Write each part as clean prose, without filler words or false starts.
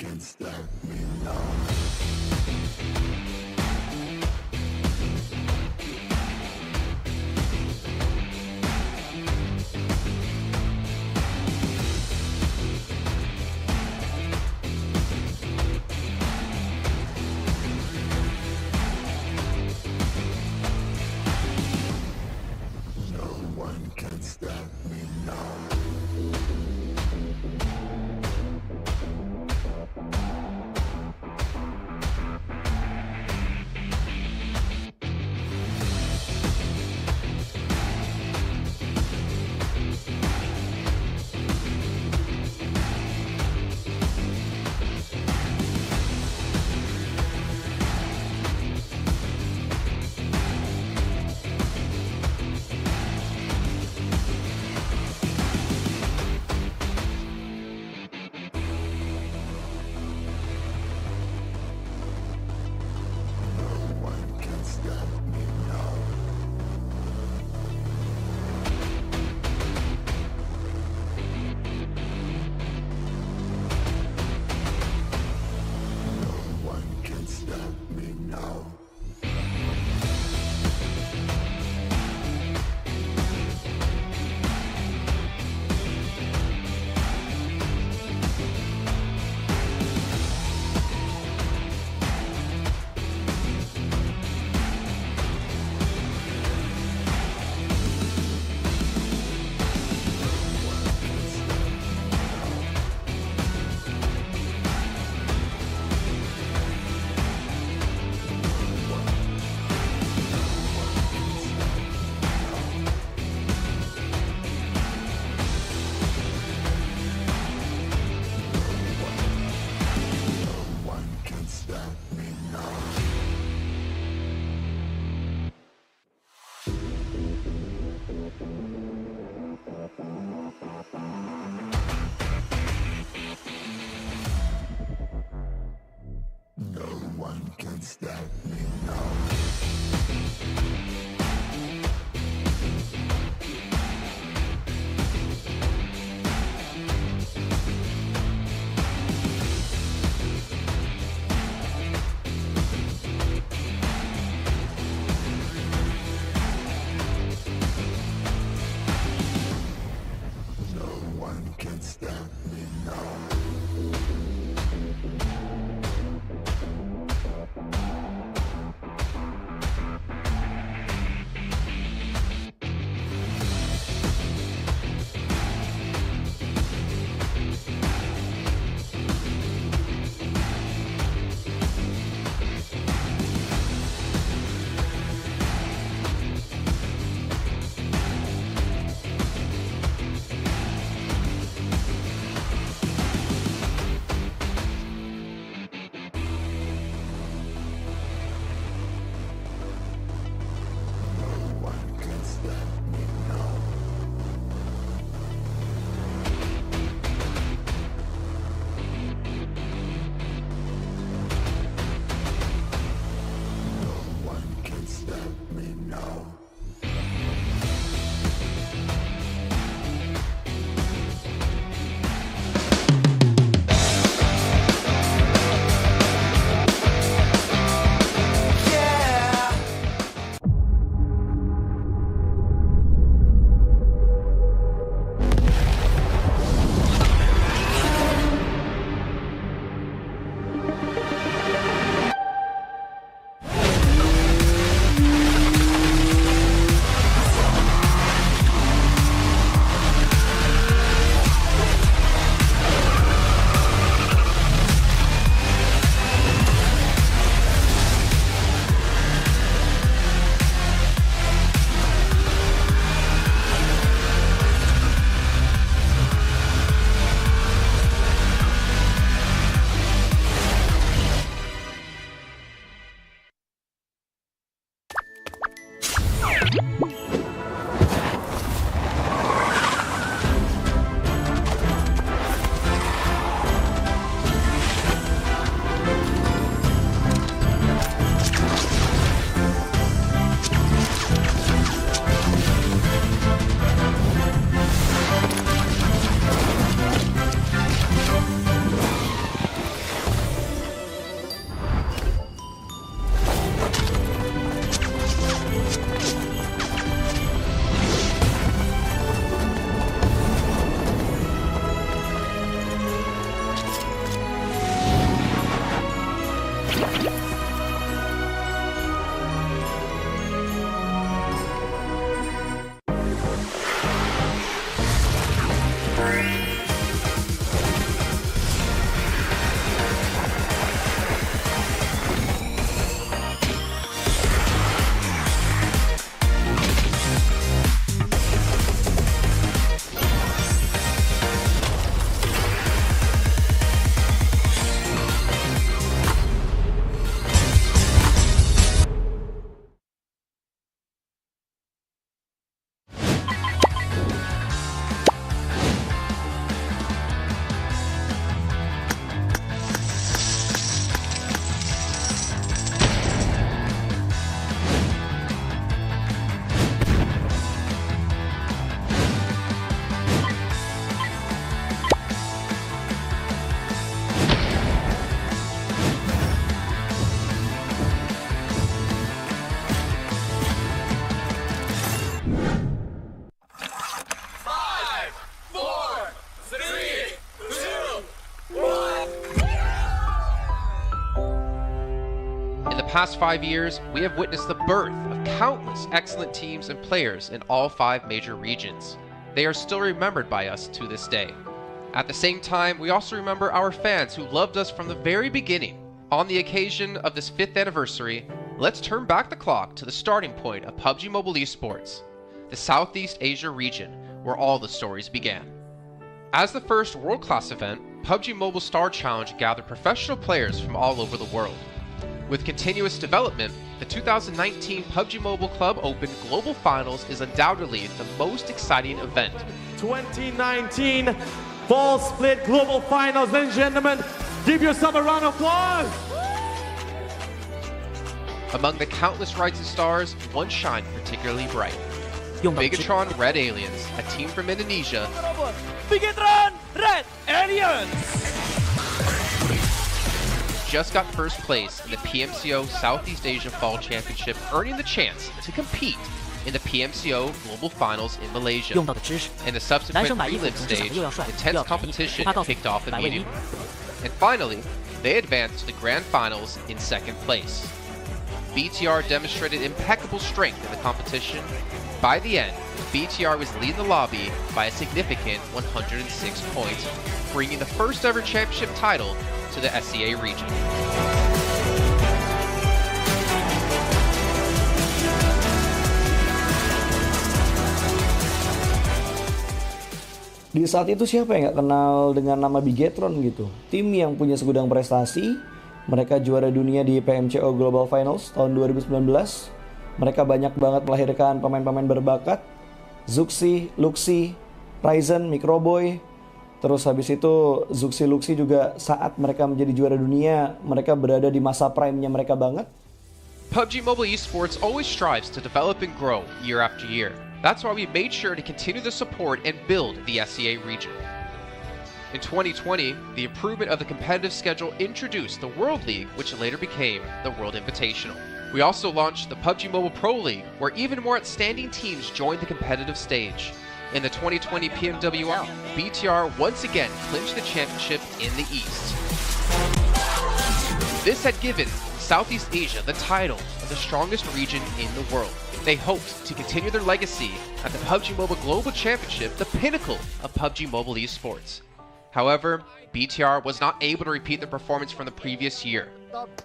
can stop me now. can stop me now. No one can stop me now. In the past 5 years, we have witnessed the birth of countless excellent teams and players in all 5 major regions. They are still remembered by us to this day. At the same time, we also remember our fans who loved us from the very beginning. On the occasion of this 5th anniversary, let's turn back the clock to the starting point of PUBG Mobile Esports, the Southeast Asia region, where all the stories began. As the first world-class event, PUBG Mobile Star Challenge gathered professional players from all over the world. With continuous development, the 2019 PUBG Mobile Club Open Global Finals is undoubtedly the most exciting event. 2019 Fall Split Global Finals, ladies and gentlemen, give yourself a round of applause! Among the countless rising stars, one shined particularly bright. Bigatron Red Aliens, a team from Indonesia, Bigatron Red Aliens just got first place in the PMCO Southeast Asia Fall Championship, earning the chance to compete in the PMCO Global Finals in Malaysia. In the subsequent prelim stage, intense competition kicked off immediately. And finally, they advanced to the Grand Finals in second place. BTR demonstrated impeccable strength in the competition. By the end, BTR was leading the lobby by a significant 106 points, bringing the first ever championship title to the SEA region. Di saat itu siapa yang nggak kenal dengan nama Bigatron gitu? Tim yang punya segudang prestasi, mereka juara dunia di PMCO Global Finals tahun 2019. Mereka banyak banget melahirkan pemain-pemain berbakat, Zuxi, Luxi, Ryzen, Microboy. Terus habis itu Zuxi, Luxi juga saat mereka menjadi juara dunia, mereka berada di masa prime-nya mereka banget. PUBG Mobile Esports always strives to develop and grow year after year. That's why we made sure to continue the support and build the SEA region. In 2020, the improvement of the competitive schedule introduced the World League, which later became the World Invitational. We also launched the PUBG Mobile Pro League, where even more outstanding teams joined the competitive stage. In the 2020 PMWL, BTR once again clinched the championship in the East. This had given Southeast Asia the title of the strongest region in the world. They hoped to continue their legacy at the PUBG Mobile Global Championship, the pinnacle of PUBG Mobile Esports. However, BTR was not able to repeat their performance from the previous year.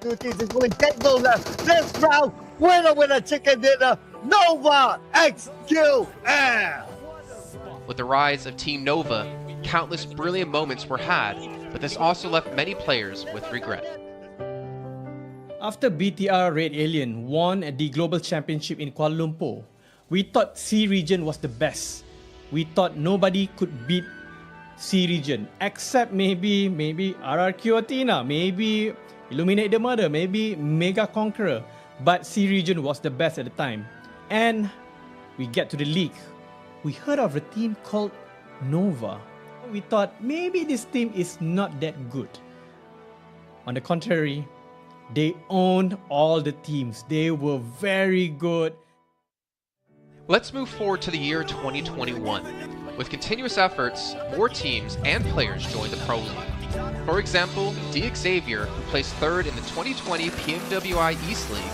This round, winner, chicken dinner, Nova XQL. With the rise of Team Nova, countless brilliant moments were had, but this also left many players with regret. After BTR Red Alien won at the Global Championship in Kuala Lumpur, we thought C region was the best. We thought nobody could beat C region except maybe RRQ Athena, maybe Illuminate the Murder, maybe Mega Conqueror. But C region was the best at the time. And we get to the league. We heard of a team called Nova. We thought maybe this team is not that good. On the contrary, they owned all the teams. They were very good. Let's move forward to the year 2021. With continuous efforts, more teams and players joined the Pro League. For example, Xavier, who placed third in the 2020 PMWI East League,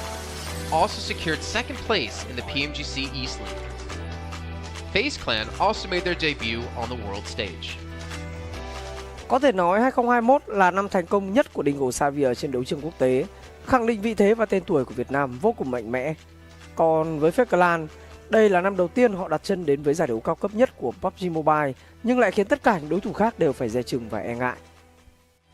also secured second place in the PMGC East League. FaZe Clan also made their debut on the world stage. Có thể nói 2021 là năm thành công nhất của Dingo Xavier trên đấu trường quốc tế, khẳng định vị thế và tên tuổi của Việt Nam vô cùng mạnh mẽ. Còn với FaZe Clan, đây là năm đầu tiên họ đặt chân đến với giải đấu cao cấp nhất của PUBG Mobile, nhưng lại khiến tất cả những đối thủ khác đều phải dè chừng và e ngại.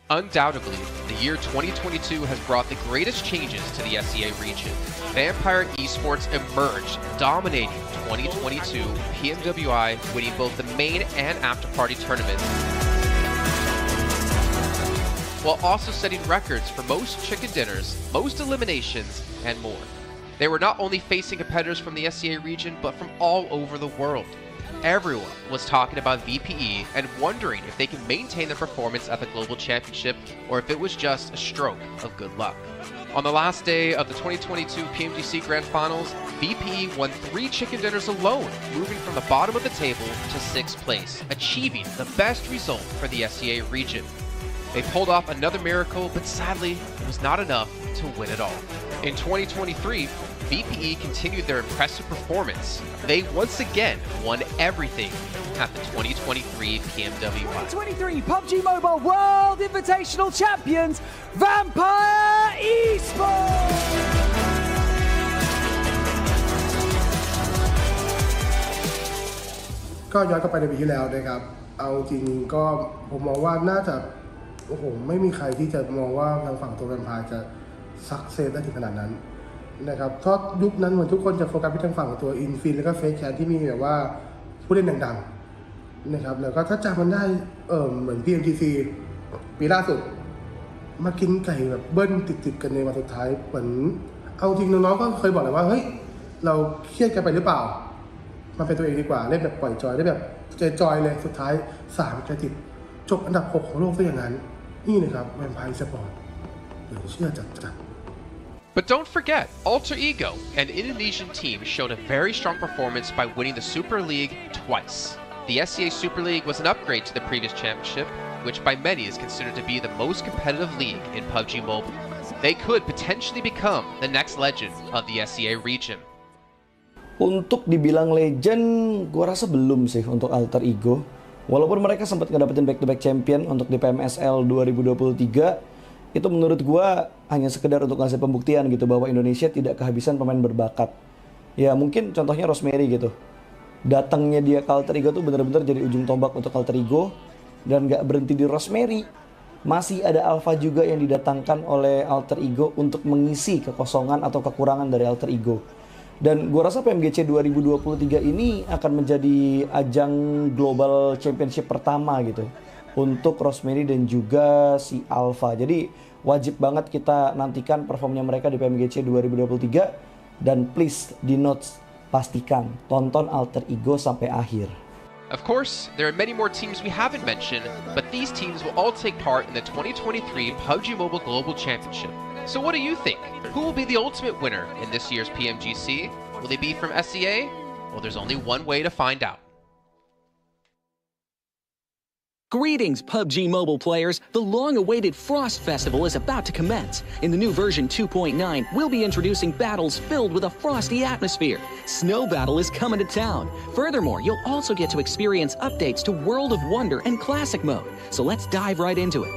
Undoubtedly, the year 2022 has brought the greatest changes to the SEA region. Vampire Esports emerged, dominating 2022 PMWI, winning both the main and after-party tournaments, while also setting records for most chicken dinners, most eliminations, and more. They were not only facing competitors from the SEA region, but from all over the world. Everyone was talking about VPE and wondering if they can maintain their performance at the Global Championship or if it was just a stroke of good luck. On the last day of the 2022 PMGC Grand Finals, VPE won 3 chicken dinners alone, moving from the bottom of the table to 6th place, achieving the best result for the SEA region. They pulled off another miracle, but sadly, it was not enough to win it all. In 2023, VPE continued their impressive performance. They once again won everything at the 2023 PMWI. 2023 PUBG Mobile World Invitational Champions, Vampire Esports! ก็ย้อนกลับไปในปีที่แล้วนะครับเอาจริงก็ผมมองว่าน่าจะโอ้โหไม่มีใครที่จะมองว่าทางฝั่งตัวแวมไพร์จะซักเซสได้ถึงขนาดนั้นนะครับเพราะยุคนั้นเหมือนทุกคนจะโฟกัสไปทางฝั่งตัวอินฟินแล้วก็เฟซแคนที่มีแบบว่าผู้เล่นดังๆนะครับแล้วก็ถ้าจำมันได้เหมือน PMGC ปีล่าสุดมากินไก่แบบเบิ้ลติดๆกันในวันสุดท้ายเหมือน เอาจริงน้องๆก็เคยบอกเลยว่าเฮ้ยเราเครียดกันไปหรือเปล่ามาเป็นตัวเองดีกว่าเล่นแบบปล่อยจอยเล่นแบบจอยๆเลยสุดท้าย3 เกมติดจบอันดับ 6 ของโลกซะอย่างนั้นนี่นะครับแวมไพร์สปอร์ตเหลือเชื่อจัด But don't forget, Alter Ego, an Indonesian team, showed a very strong performance by winning the Super League twice. The SCA Super League was an upgrade to the previous championship, which by many is considered to be the most competitive league in PUBG Mobile. They could potentially become the next legend of the SCA region. Untuk dibilang legend, gue rasa belum sih untuk Alter Ego. Walaupun mereka sempat ngedapetin back-to-back champion untuk di PMSL 2023, itu menurut gue hanya sekedar untuk ngasih pembuktian gitu bahwa Indonesia tidak kehabisan pemain berbakat. Ya mungkin contohnya Rosemary gitu. Datangnya dia ke Alter Ego tuh bener-bener jadi ujung tombak untuk Alter Ego. Dan gak berhenti di Rosemary. Masih ada Alpha juga yang didatangkan oleh Alter Ego untuk mengisi kekosongan atau kekurangan dari Alter Ego. Dan gue rasa PMGC 2023 ini akan menjadi ajang global championship pertama gitu untuk Rosemary dan juga si Alpha. Jadi wajib banget kita nantikan performnya mereka di PMGC 2023. Dan please di notes pastikan tonton Alter Ego sampai akhir. Of course, there are many more teams we haven't mentioned, but these teams will all take part in the 2023 PUBG Mobile Global Championship. So what do you think? Who will be the ultimate winner in this year's PMGC? Will they be from SCA? Well, there's only one way to find out. Greetings, PUBG Mobile players! The long-awaited Frost Festival is about to commence. In the new version 2.9, we'll be introducing battles filled with a frosty atmosphere. Snow Battle is coming to town. Furthermore, you'll also get to experience updates to World of Wonder and Classic Mode. So let's dive right into it.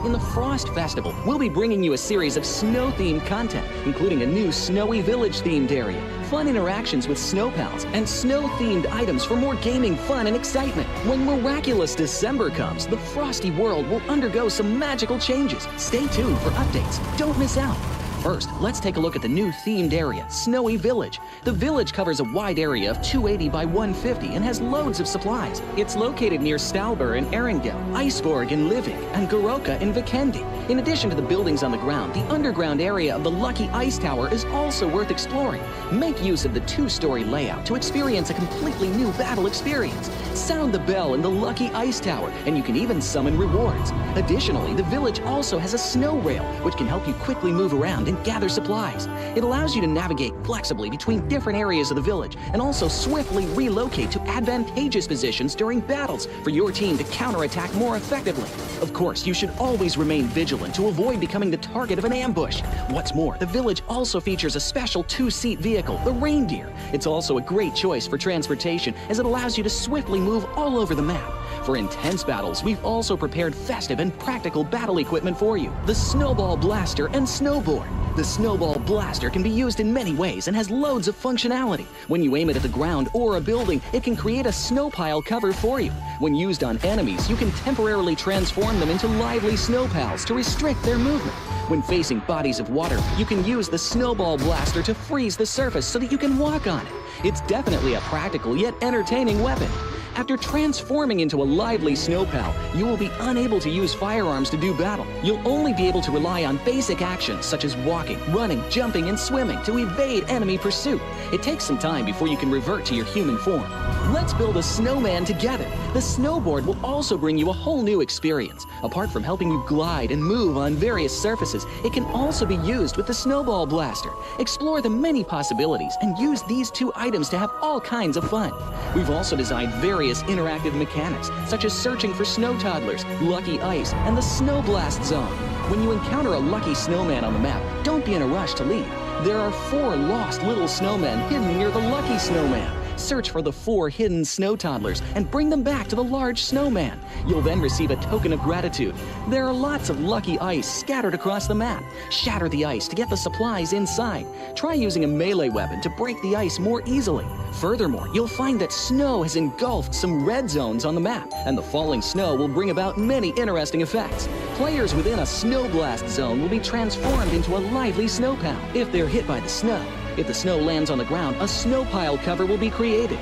In the Frost Festival, we'll be bringing you a series of snow-themed content, including a new Snowy Village-themed area, fun interactions with snow pals, and snow-themed items for more gaming fun and excitement. When miraculous December comes, the frosty world will undergo some magical changes. Stay tuned for updates. Don't miss out. First, let's take a look at the new themed area, Snowy Village. The village covers a wide area of 280 by 150 and has loads of supplies. It's located near Stalber in Erengel, Iceborg in Livik, and Goroka in Vikendi. In addition to the buildings on the ground, the underground area of the Lucky Ice Tower is also worth exploring. Make use of the 2-story layout to experience a completely new battle experience. Sound the bell in the Lucky Ice Tower, and you can even summon rewards. Additionally, the village also has a snow rail, which can help you quickly move around and gather supplies. It allows you to navigate flexibly between different areas of the village and also swiftly relocate to advantageous positions during battles for your team to counterattack more effectively. Of course, you should always remain vigilant to avoid becoming the target of an ambush. What's more, the village also features a special 2-seat vehicle, the Reindeer. It's also a great choice for transportation as it allows you to swiftly move all over the map. For intense battles, we've also prepared festive and practical battle equipment for you, the Snowball Blaster and Snowboard. The Snowball Blaster can be used in many ways and has loads of functionality. When you aim it at the ground or a building, it can create a snow pile cover for you. When used on enemies, you can temporarily transform them into lively snow pals to restrict their movement. When facing bodies of water, you can use the Snowball Blaster to freeze the surface so that you can walk on it. It's definitely a practical yet entertaining weapon. After transforming into a lively snow pal, you will be unable to use firearms to do battle. You'll only be able to rely on basic actions such as walking, running, jumping, and swimming to evade enemy pursuit. It takes some time before you can revert to your human form. Let's build a snowman together. The snowboard will also bring you a whole new experience. Apart from helping you glide and move on various surfaces, it can also be used with the Snowball Blaster. Explore the many possibilities and use these 2 items to have all kinds of fun. We've also designed various interactive mechanics, such as searching for snow toddlers, lucky ice, and the snow blast zone. When you encounter a lucky snowman on the map, don't be in a rush to leave. There are 4 lost little snowmen hidden near the lucky snowman. Search for the 4 hidden snow toddlers and bring them back to the large snowman. You'll then receive a token of gratitude. There are lots of lucky ice scattered across the map. Shatter the ice to get the supplies inside. Try using a melee weapon to break the ice more easily. Furthermore, you'll find that snow has engulfed some red zones on the map, and the falling snow will bring about many interesting effects. Players within a snow blast zone will be transformed into a lively snow pal if they're hit by the snow. If the snow lands on the ground, a snow pile cover will be created.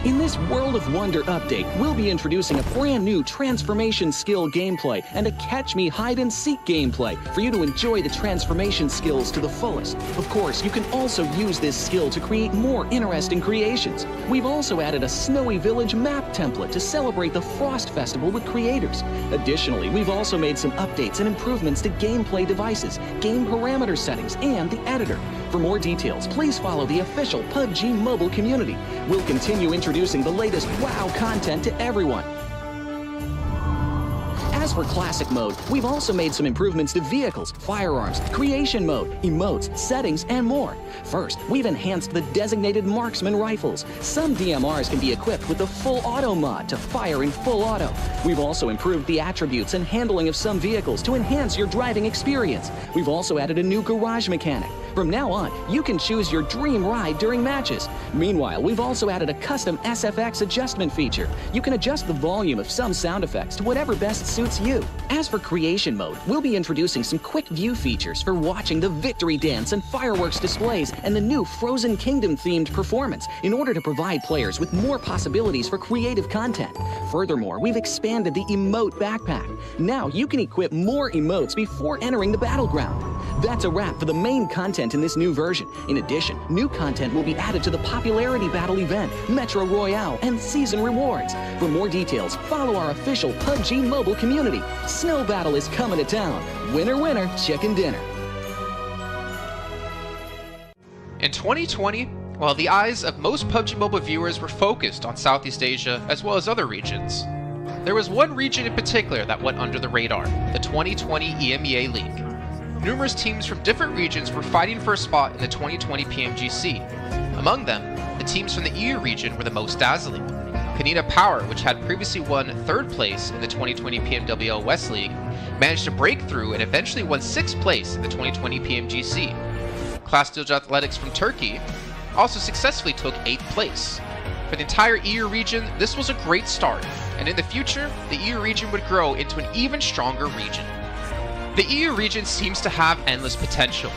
In this World of Wonder update, we'll be introducing a brand new transformation skill gameplay and a catch me hide and seek gameplay for you to enjoy the transformation skills to the fullest. Of course, you can also use this skill to create more interesting creations. We've also added a Snowy Village map template to celebrate the Frost Festival with creators. Additionally, we've also made some updates and improvements to gameplay devices, game parameter settings, and the editor. For more details, please follow the official PUBG mobile community. We'll continue introducing the latest WoW content to everyone. As for Classic Mode, we've also made some improvements to vehicles, firearms, creation mode, emotes, settings, and more. First, we've enhanced the designated marksman rifles. Some DMRs can be equipped with the full auto mod to fire in full auto. We've also improved the attributes and handling of some vehicles to enhance your driving experience. We've also added a new garage mechanic. From now on, you can choose your dream ride during matches. Meanwhile, we've also added a custom SFX adjustment feature. You can adjust the volume of some sound effects to whatever best suits you. As for creation mode, we'll be introducing some quick view features for watching the victory dance and fireworks displays and the new Frozen Kingdom themed performance in order to provide players with more possibilities for creative content. Furthermore, we've expanded the emote backpack. Now you can equip more emotes before entering the battleground. That's a wrap for the main content in this new version. In addition, new content will be added to the Popularity Battle event, Metro Royale, and Season Rewards. For more details, follow our official PUBG mobile community. Snow Battle is coming to town. Winner, winner, chicken dinner. In 2020, while the eyes of most PUBG Mobile viewers were focused on Southeast Asia as well as other regions, there was one region in particular that went under the radar, the 2020 EMEA League. Numerous teams from different regions were fighting for a spot in the 2020 PMGC. Among them, the teams from the EU region were the most dazzling. Canina Power, which had previously won 3rd place in the 2020 PMWL West League, managed to break through and eventually won 6th place in the 2020 PMGC. Class Dilge Athletics from Turkey also successfully took 8th place. For the entire EU region, this was a great start, and in the future, the EU region would grow into an even stronger region. The EU region seems to have endless potential.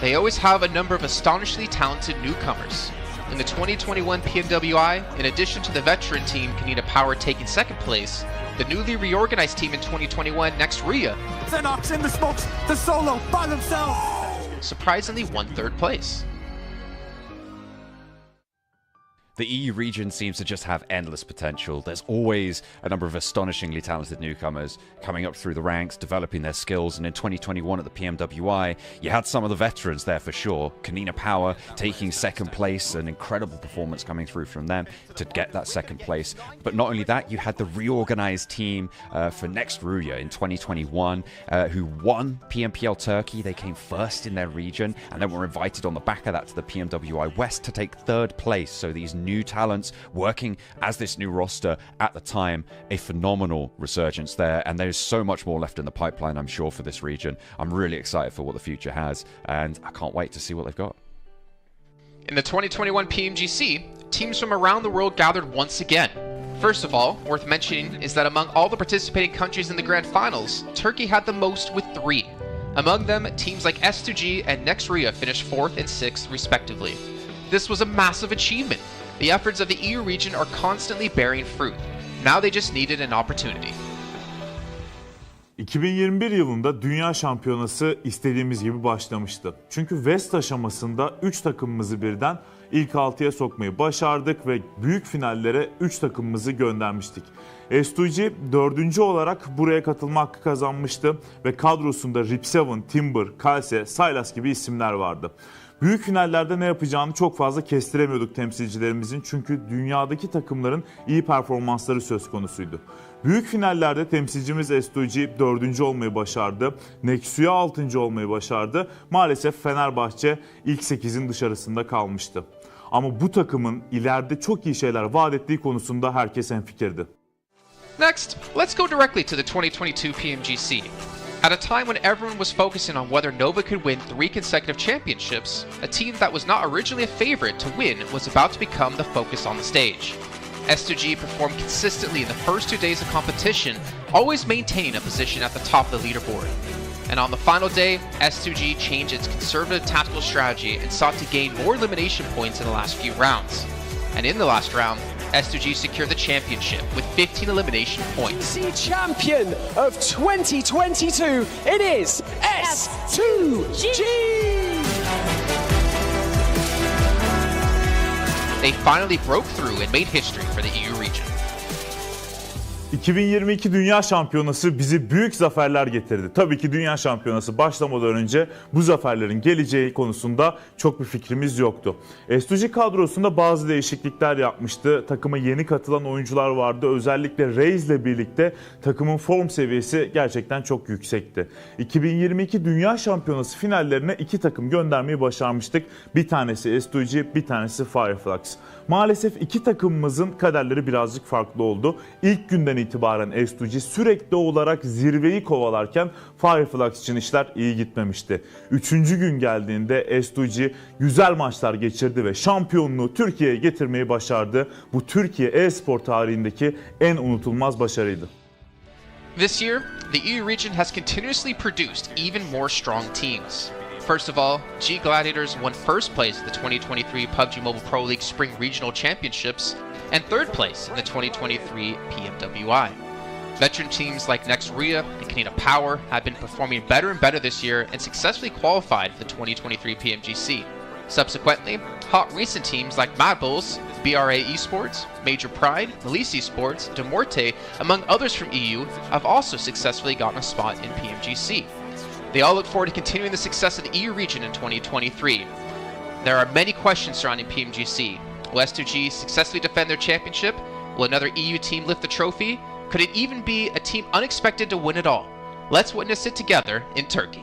They always have a number of astonishingly talented newcomers. In the 2021 PMWI, in addition to the veteran team Canina Power taking 2nd place, the newly reorganized team in 2021, Nextria, Xenox in the smokes, the solo by themselves, surprisingly won 3rd place. The EU region seems to just have endless potential. There's always a number of astonishingly talented newcomers coming up through the ranks, developing their skills, and in 2021 at the PMWI, you had some of the veterans there for sure. Canina Power taking 2nd place, an incredible performance coming through from them to get that 2nd place. But not only that, you had the reorganized team for Nextria in 2021 who won PMPL Turkey. They came 1st in their region and then were invited on the back of that to the PMWI West to take 3rd place. So these new talents working as this new roster at the time, a phenomenal resurgence there, and there's so much more left in the pipeline, I'm sure, for this region. I'm really excited for what the future has, and I can't wait to see what they've got. In the 2021 PMGC, teams from around the world gathered once again. First of all, worth mentioning is that among all the participating countries in the grand finals, Turkey had the most with 3. Among them, teams like S2G and Nextria finished 4th and 6th respectively. This was a massive achievement. The efforts of the EU region are constantly bearing fruit. Now they just needed an opportunity. 2021 yılında Dünya Şampiyonası istediğimiz gibi başlamıştı. Çünkü West aşamasında 3 takımımızı birden ilk 6'ya sokmayı başardık ve büyük finallere 3 takımımızı göndermiştik. S2G 4. olarak buraya katılma hakkı kazanmıştı ve kadrosunda Rip7, Timber, Kalse, Sylas gibi isimler vardı. Büyük finallerde ne yapacağını çok fazla kestiremiyorduk temsilcilerimizin, çünkü dünyadaki takımların iyi performansları söz konusuydu. Büyük finallerde temsilcimiz S2G 4. olmayı başardı, Nexia 6. olmayı başardı. Maalesef Fenerbahçe ilk 8'in dışarısında kalmıştı. Ama bu takımın ileride çok iyi şeyler vaat ettiği konusunda herkes hemfikirdi. Next, let's go directly to the 2022 PMGC. At a time when everyone was focusing on whether Nova could win 3 consecutive championships, a team that was not originally a favorite to win was about to become the focus on the stage. S2G performed consistently in the first 2 days of competition, always maintaining a position at the top of the leaderboard. And on the final day, S2G changed its conservative tactical strategy and sought to gain more elimination points in the last few rounds. And in the last round, S2G secured the championship with 15 elimination points. The champion of 2022, it is S2G! They finally broke through and made history for the EU region. 2022 Dünya Şampiyonası bizi büyük zaferler getirdi. Tabii ki Dünya Şampiyonası başlamadan önce bu zaferlerin geleceği konusunda çok bir fikrimiz yoktu. S2G kadrosunda bazı değişiklikler yapmıştı. Takıma yeni katılan oyuncular vardı. Özellikle Reis ile birlikte takımın form seviyesi gerçekten çok yüksekti. 2022 Dünya Şampiyonası finallerine 2 takım göndermeyi başarmıştık. Bir tanesi S2G, bir tanesi Fireflux. Maalesef 2 takımımızın kaderleri birazcık farklı oldu. İlk günden itibaren S2G sürekli olarak zirveyi kovalarken Fireflux için işler iyi gitmemişti. 3. gün geldiğinde S2G güzel maçlar geçirdi ve şampiyonluğu Türkiye'ye getirmeyi başardı. Bu Türkiye e-spor tarihindeki en unutulmaz başarıydı. This year, the EU region has continuously produced even more strong teams. First of all, G Gladiators won first place at the 2023 PUBG Mobile Pro League Spring Regional Championships and third place in the 2023 PMWI. Veteran teams like Next Ria and Canada Power have been performing better and better this year and successfully qualified for the 2023 PMGC. Subsequently, hot recent teams like Mad Bulls, BRA Esports, Major Pride, Melise Esports, Demorte, among others from EU, have also successfully gotten a spot in PMGC. They all look forward to continuing the success of the EU region in 2023. There are many questions surrounding PMGC. Will S2G successfully defend their championship? Will another EU team lift the trophy? Could it even be a team unexpected to win it all? Let's witness it together in Turkey.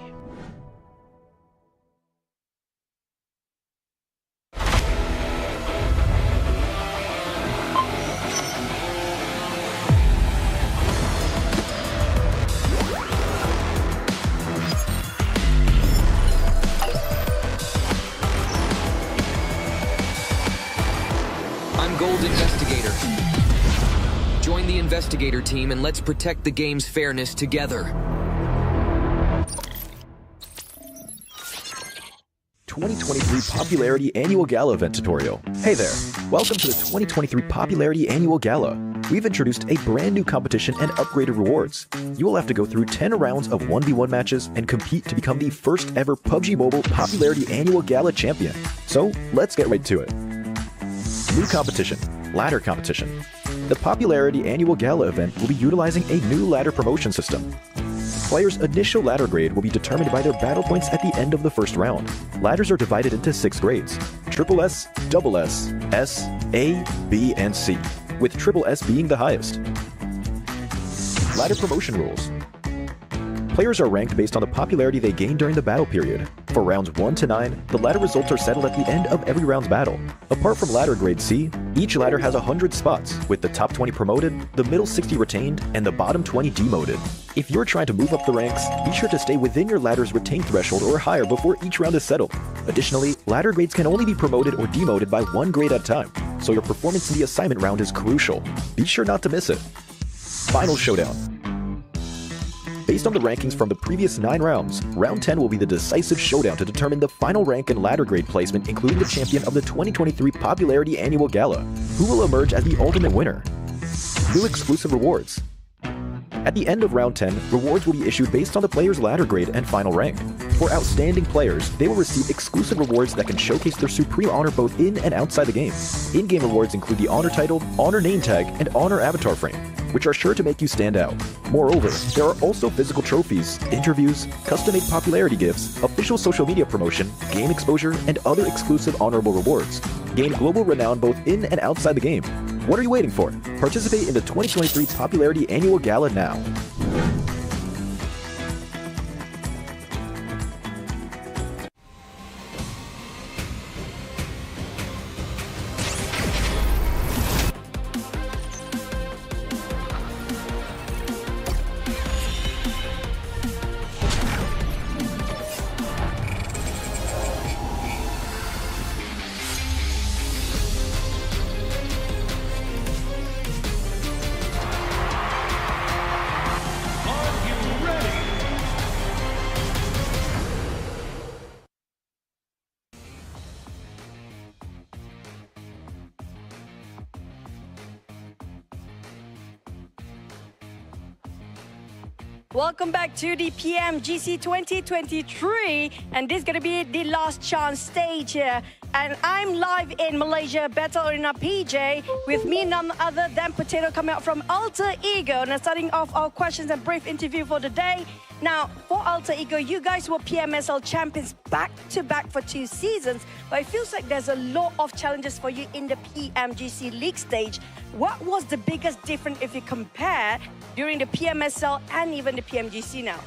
Gold Investigator. Join the Investigator team and let's protect the game's fairness together. 2023 Popularity Annual Gala event tutorial. Hey there, welcome to the 2023 Popularity Annual Gala. We've introduced a brand new competition and upgraded rewards. You will have to go through 10 rounds of 1v1 matches and compete to become the first ever PUBG Mobile Popularity Annual Gala champion. So let's get right to it. New competition, ladder competition. The Popularity Annual Gala event will be utilizing a new ladder promotion system. Players' initial ladder grade will be determined by their battle points at the end of the first round. Ladders are divided into 6 grades: Triple S, Double S, S, A, B, and C, with Triple S being the highest. Ladder promotion rules. Players are ranked based on the popularity they gain during the battle period. For rounds 1 to 9, the ladder results are settled at the end of every round's battle. Apart from ladder grade C, each ladder has 100 spots, with the top 20 promoted, the middle 60 retained, and the bottom 20 demoted. If you're trying to move up the ranks, be sure to stay within your ladder's retained threshold or higher before each round is settled. Additionally, ladder grades can only be promoted or demoted by 1 grade at a time, so your performance in the assignment round is crucial. Be sure not to miss it. Final showdown. Based on the rankings from the previous 9 rounds, round 10 will be the decisive showdown to determine the final rank and ladder grade placement, including the champion of the 2023 Popularity Annual Gala. Who will emerge as the ultimate winner? New exclusive rewards. At the end of round 10, rewards will be issued based on the player's ladder grade and final rank. For outstanding players, they will receive exclusive rewards that can showcase their supreme honor both in and outside the game. In-game rewards include the honor title, honor name tag, and honor avatar frame, which are sure to make you stand out. Moreover, there are also physical trophies, interviews, custom-made popularity gifts, official social media promotion, game exposure, and other exclusive honorable rewards. Gain global renown both in and outside the game. What are you waiting for? Participate in the 2023 Popularity Annual Gala now. Welcome back to the PMGC 2023, and this is going to be the last chance stage here. And I'm live in Malaysia, Battle Arena PJ, with me none other than Potato coming out from Alter Ego. Now, starting off our questions and brief interview for the day. Now, for Alter Ego, you guys were PMSL champions back-to-back for 2 seasons, but it feels like there's a lot of challenges for you in the PMGC League stage. What was the biggest difference if you compare during the PMSL and even the PMGC now?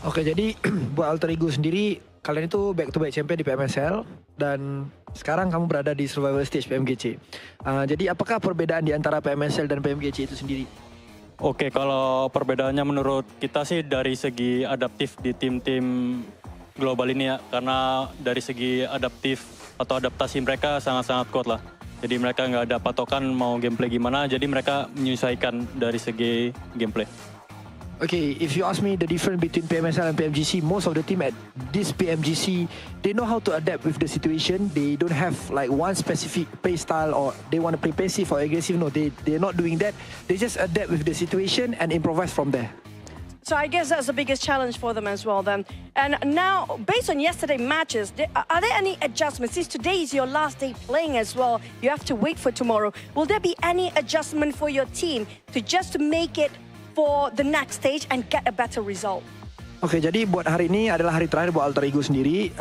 Oke, jadi buat Alter Ego sendiri, kalian itu back-to-back champion di PMSL dan sekarang kamu berada di survival stage PMGC. Jadi apakah perbedaan di antara PMSL dan PMGC itu sendiri? Oke, kalau perbedaannya menurut kita sih dari segi adaptif di tim-tim global ini ya. Karena dari segi adaptif atau adaptasi mereka sangat-sangat kuat lah. Jadi mereka nggak ada patokan mau gameplay gimana, jadi mereka menyesuaikan dari segi gameplay. Okay, if you ask me the difference between PMSL and PMGC, most of the team at this PMGC, they know how to adapt with the situation. They don't have like one specific play style or they want to play passive or aggressive. No, they're not doing that. They just adapt with the situation and improvise from there. So I guess that's the biggest challenge for them as well then. And now, based on yesterday's matches, are there any adjustments? Since today is your last day playing as well, you have to wait for tomorrow. Will there be any adjustment for your team to just make it for the next stage and get a better result? Oke, jadi buat hari ini adalah hari terakhir buat Alter Ego sendiri.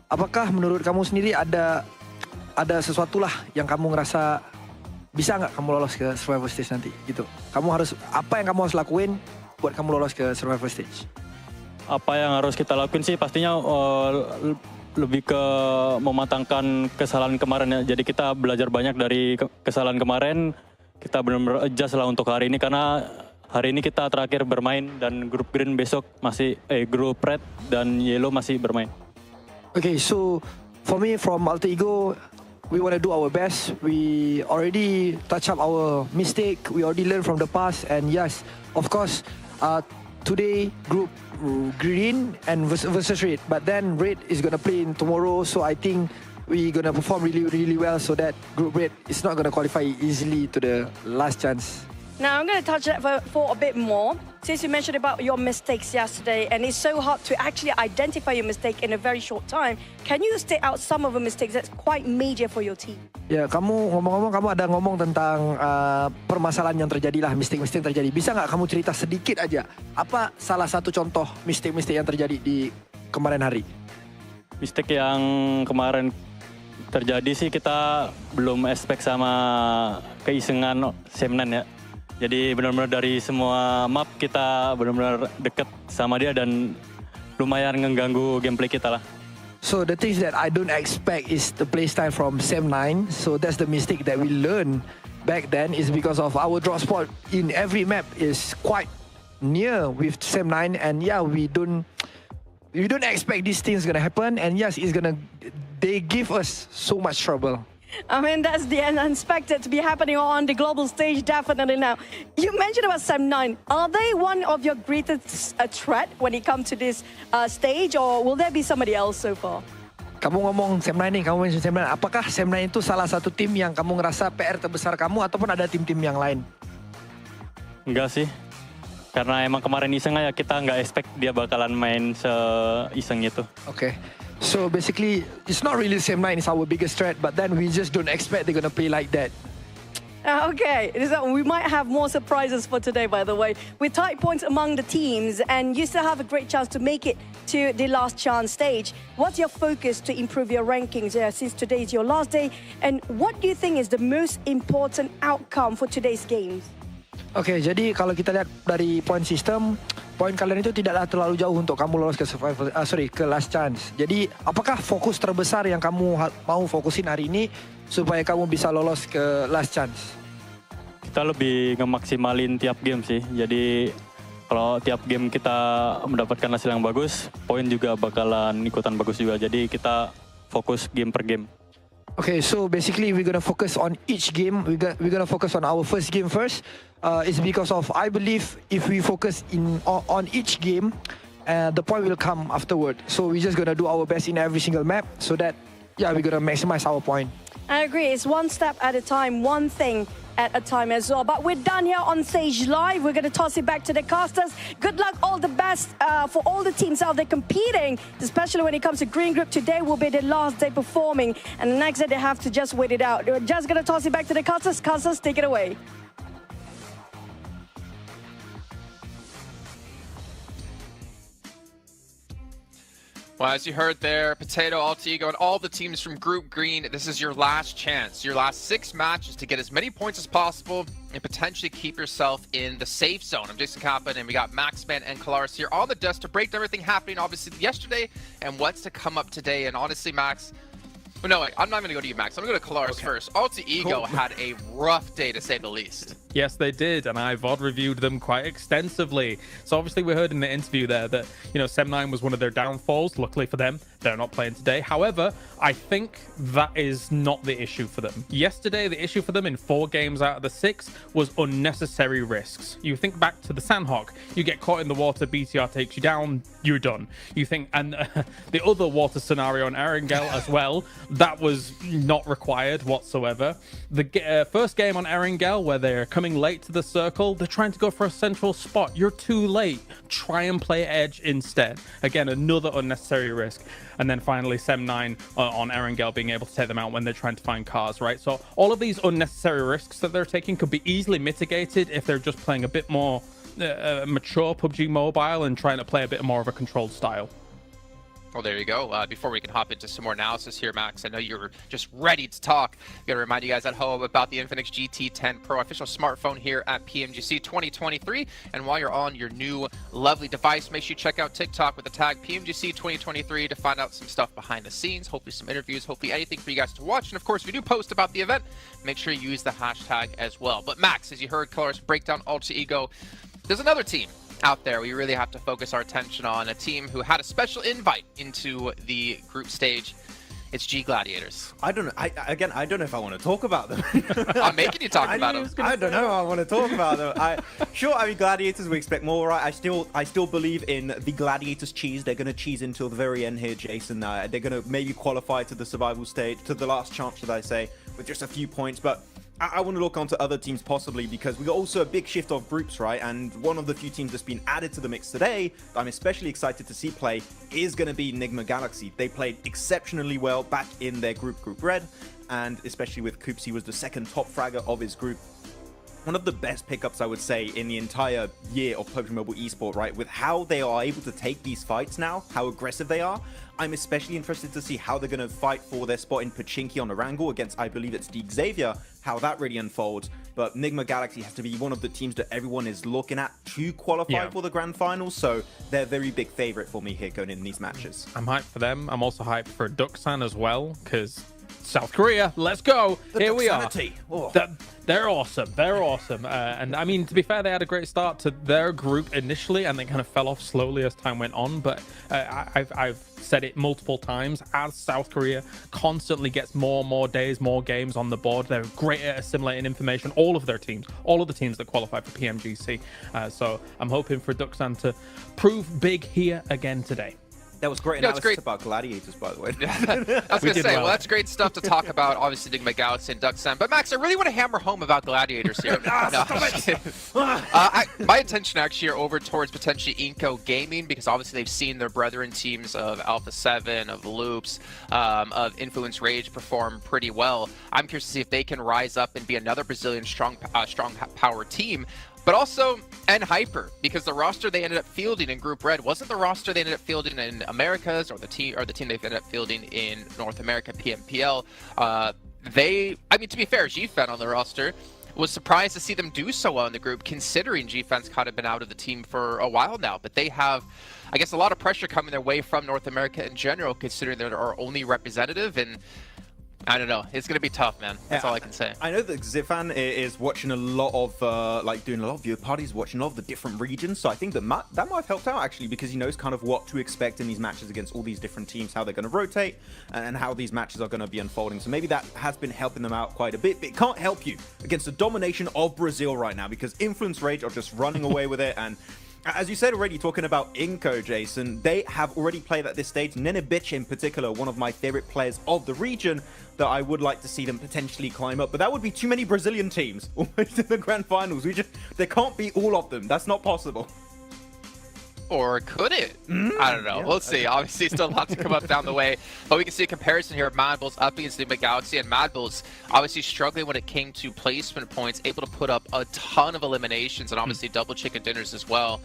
Apakah menurut kamu sendiri ada sesuatu lah yang kamu ngerasa bisa nggak kamu lolos ke survival stage nanti gitu? Apa yang kamu harus lakuin buat kamu lolos ke survival stage? Apa yang harus kita lakuin sih pastinya lebih ke mematangkan kesalahan kemarin ya. Jadi kita belajar banyak dari kesalahan kemarin. Kita benar-benar adjust lah untuk hari ini karena hari ini kita terakhir bermain dan grup green besok masih grup red dan yellow masih bermain. Okay, so for me from Alter Ego, we want to do our best. We already touch up our mistake. We already learned from the past, and yes, of course, today group green and versus red, but then red is gonna play in tomorrow. So I think we're gonna perform really well so that group red is not gonna qualify easily to the last chance. Now I'm gonna touch that for a bit more. Since you mentioned about your mistakes yesterday, and it's so hard to actually identify your mistake in a very short time, can you state out some of the mistakes that's quite major for your team? Ya, kamu ngomong-ngomong, kamu ada ngomong tentang permasalahan yang terjadi lah, mistake-mistake yang terjadi. Bisa nggak kamu cerita sedikit aja, apa salah satu contoh mistake-mistake yang terjadi di kemarin hari? Mistake yang kemarin terjadi sih kita belum expect sama keisengan Semnan ya. Jadi benar-benar dari semua map kita benar-benar deket sama dia dan lumayan mengganggu gameplay kita lah. So the things that I don't expect is the playstyle from Sem9. So that's the mistake that we learned back then is because of our drop spot in every map is quite near with Sem9, and yeah, we don't expect these things gonna happen, and yes, they give us so much trouble. I mean, that's the unexpected to be happening on the global stage, definitely now. You mentioned about Sem9. Are they one of your greatest threat when it comes to this stage, or will there be somebody else so far? Kamu ngomong Sem9 nih, kamu mention Sem9. Apakah Sem9 itu salah satu tim yang kamu ngerasa PR terbesar kamu, ataupun ada tim-tim yang lain? Enggak sih. Karena emang kemarin iseng aja, kita nggak expect dia bakalan main se-iseng itu. Okay. So basically, it's not really Sem9 is our biggest threat, but then we just don't expect they're gonna play like that. Okay, we might have more surprises for today, by the way. With tight points among the teams, and you still have a great chance to make it to the last chance stage. What's your focus to improve your rankings since today is your last day? And what do you think is the most important outcome for today's games? Oke, jadi kalau kita lihat dari point system, poin kalian itu tidaklah terlalu jauh untuk kamu lolos ke ke last chance. Jadi, apakah fokus terbesar yang kamu mau fokusin hari ini supaya kamu bisa lolos ke last chance? Kita lebih ngemaksimalin tiap game sih. Jadi, kalau tiap game kita mendapatkan hasil yang bagus, poin juga bakalan ikutan bagus juga. Jadi, kita fokus game per game. Okay, so basically we're gonna focus on each game. We're gonna focus on our first game first. It's because of I believe if we focus on each game, the point will come afterward. So we're just gonna do our best in every single map so that we're gonna maximize our point. I agree. It's one step at a time, one thing at a time as well. But we're done here on stage live. We're going to toss it back to the casters. Good luck, all the best for all the teams out there competing, especially when it comes to Green Group. Today will be the last day performing, and the next day they have to just wait it out. We're just going to toss it back to the casters. Casters, take it away. Well, as you heard there, Potato, Altigo, and all the teams from Group Green, this is your last chance, your last 6 matches to get as many points as possible and potentially keep yourself in the safe zone. I'm Jason Kaplan, and we got Maxman and Kalaris here on the desk to break down everything happening, obviously, yesterday and what's to come up today. And honestly, Max, well, no, I'm not going to go to you, Max. I'm going to go to Kalaris first. Altigo had a rough day, to say the least. Yes, they did, and I VOD reviewed them quite extensively. So obviously we heard in the interview there that, you know, Sem9 was one of their downfalls. Luckily for them, they're not playing today. However, I think that is not the issue for them. Yesterday, the issue for them in 4 games out of the 6 was unnecessary risks. You think back to the Sandhawk, you get caught in the water, BTR takes you down, you're done. You think, and the other water scenario on Erangel as well, that was not required whatsoever. The first game on Erangel, where they're coming late to the circle, they're trying to go for a central spot. You're too late. Try and play edge instead. Again, another unnecessary risk. And then finally, Sem9 on Erangel being able to take them out when they're trying to find cars, right? So all of these unnecessary risks that they're taking could be easily mitigated if they're just playing a bit more mature PUBG Mobile and trying to play a bit more of a controlled style. Well, there you go. Before we can hop into some more analysis here, Max, I know you're just ready to talk. Got to remind you guys at home about the Infinix GT10 Pro official smartphone here at PMGC 2023. And while you're on your new lovely device, make sure you check out TikTok with the tag PMGC 2023 to find out some stuff behind the scenes, hopefully some interviews, hopefully anything for you guys to watch. And of course, if you do post about the event, make sure you use the hashtag as well. But Max, as you heard Kalaris break down Altigo, there's another team out there we really have to focus our attention on, a team who had a special invite into the group stage. It's G Gladiators. I don't know. I don't know if I want to talk about them. I'm making you talk about them. I don't know. I want to talk about them. I mean, Gladiators, we expect more, right? I still believe in the Gladiators cheese. They're going to cheese until the very end here, Jason. They're going to maybe qualify to the survival stage, to the last chance, should I say, with just a few points. But I want to look onto other teams possibly, because we got also a big shift of groups, right? And one of the few teams that's been added to the mix today that I'm especially excited to see play is going to be Enigma Galaxy. They played exceptionally well back in their Group Red, and especially with Coops, he was the second top fragger of his group. One of the best pickups, I would say, in the entire year of PUBG Mobile eSport, right? With how they are able to take these fights now, how aggressive they are. I'm especially interested to see how they're going to fight for their spot in Pachinki on the Wrangle against, I believe it's Deek Xavier, how that really unfolds. But Enigma Galaxy has to be one of the teams that everyone is looking at to qualify for the Grand Finals, so they're a very big favorite for me here going in these matches. I'm hyped for them. I'm also hyped for Duxan as well, because South Korea, let's go. Here we are. Oh. They're awesome. They're awesome. And I mean, to be fair, they had a great start to their group initially, and they kind of fell off slowly as time went on. But I've said it multiple times, as South Korea constantly gets more and more days, more games on the board, they're great at assimilating information. All of their teams, all of the teams that qualify for PMGC. So I'm hoping for Duxan to prove big here again today. That was great analysis about Gladiators, by the way. I was going to say, well, that's great stuff to talk about, obviously, Enigma Galaxy and Duxan. But, Max, I really want to hammer home about Gladiators here. My attention actually are over towards potentially Inco Gaming, because obviously they've seen their brethren teams of Alpha 7, of Loops, of Influence Rage perform pretty well. I'm curious to see if they can rise up and be another Brazilian strong power team. But also, and Hyper, because the roster they ended up fielding in Group Red wasn't the roster they ended up fielding in Americas, or the team they ended up fielding in North America PMPL. I mean, to be fair, GFan on the roster was surprised to see them do so well in the group, considering GFan's kind of been out of the team for a while now. But they have, I guess, a lot of pressure coming their way from North America in general, considering they're our only representative. And I don't know. It's going to be tough, man. That's all I can say. I know that Zifan is watching a lot of, doing a lot of viewer parties, watching all of the different regions. So I think that might have helped out, actually, because he knows kind of what to expect in these matches against all these different teams, how they're going to rotate, and how these matches are going to be unfolding. So maybe that has been helping them out quite a bit. But it can't help you against the domination of Brazil right now, because Influence Rage are just running away with it. And As you said already, talking about Inco, Jason, they have already played at this stage. Nenebich in particular, one of my favorite players of the region that I would like to see them potentially climb up. But that would be too many Brazilian teams almost in the grand finals. There can't be all of them. That's not possible. Or could it? I don't know. We'll see. Obviously, still a lot to come up down the way. But we can see a comparison here of Mad Bulls up against Enigma Galaxy. And Mad Bulls obviously struggling when it came to placement points, able to put up a ton of eliminations and obviously double chicken dinners as well.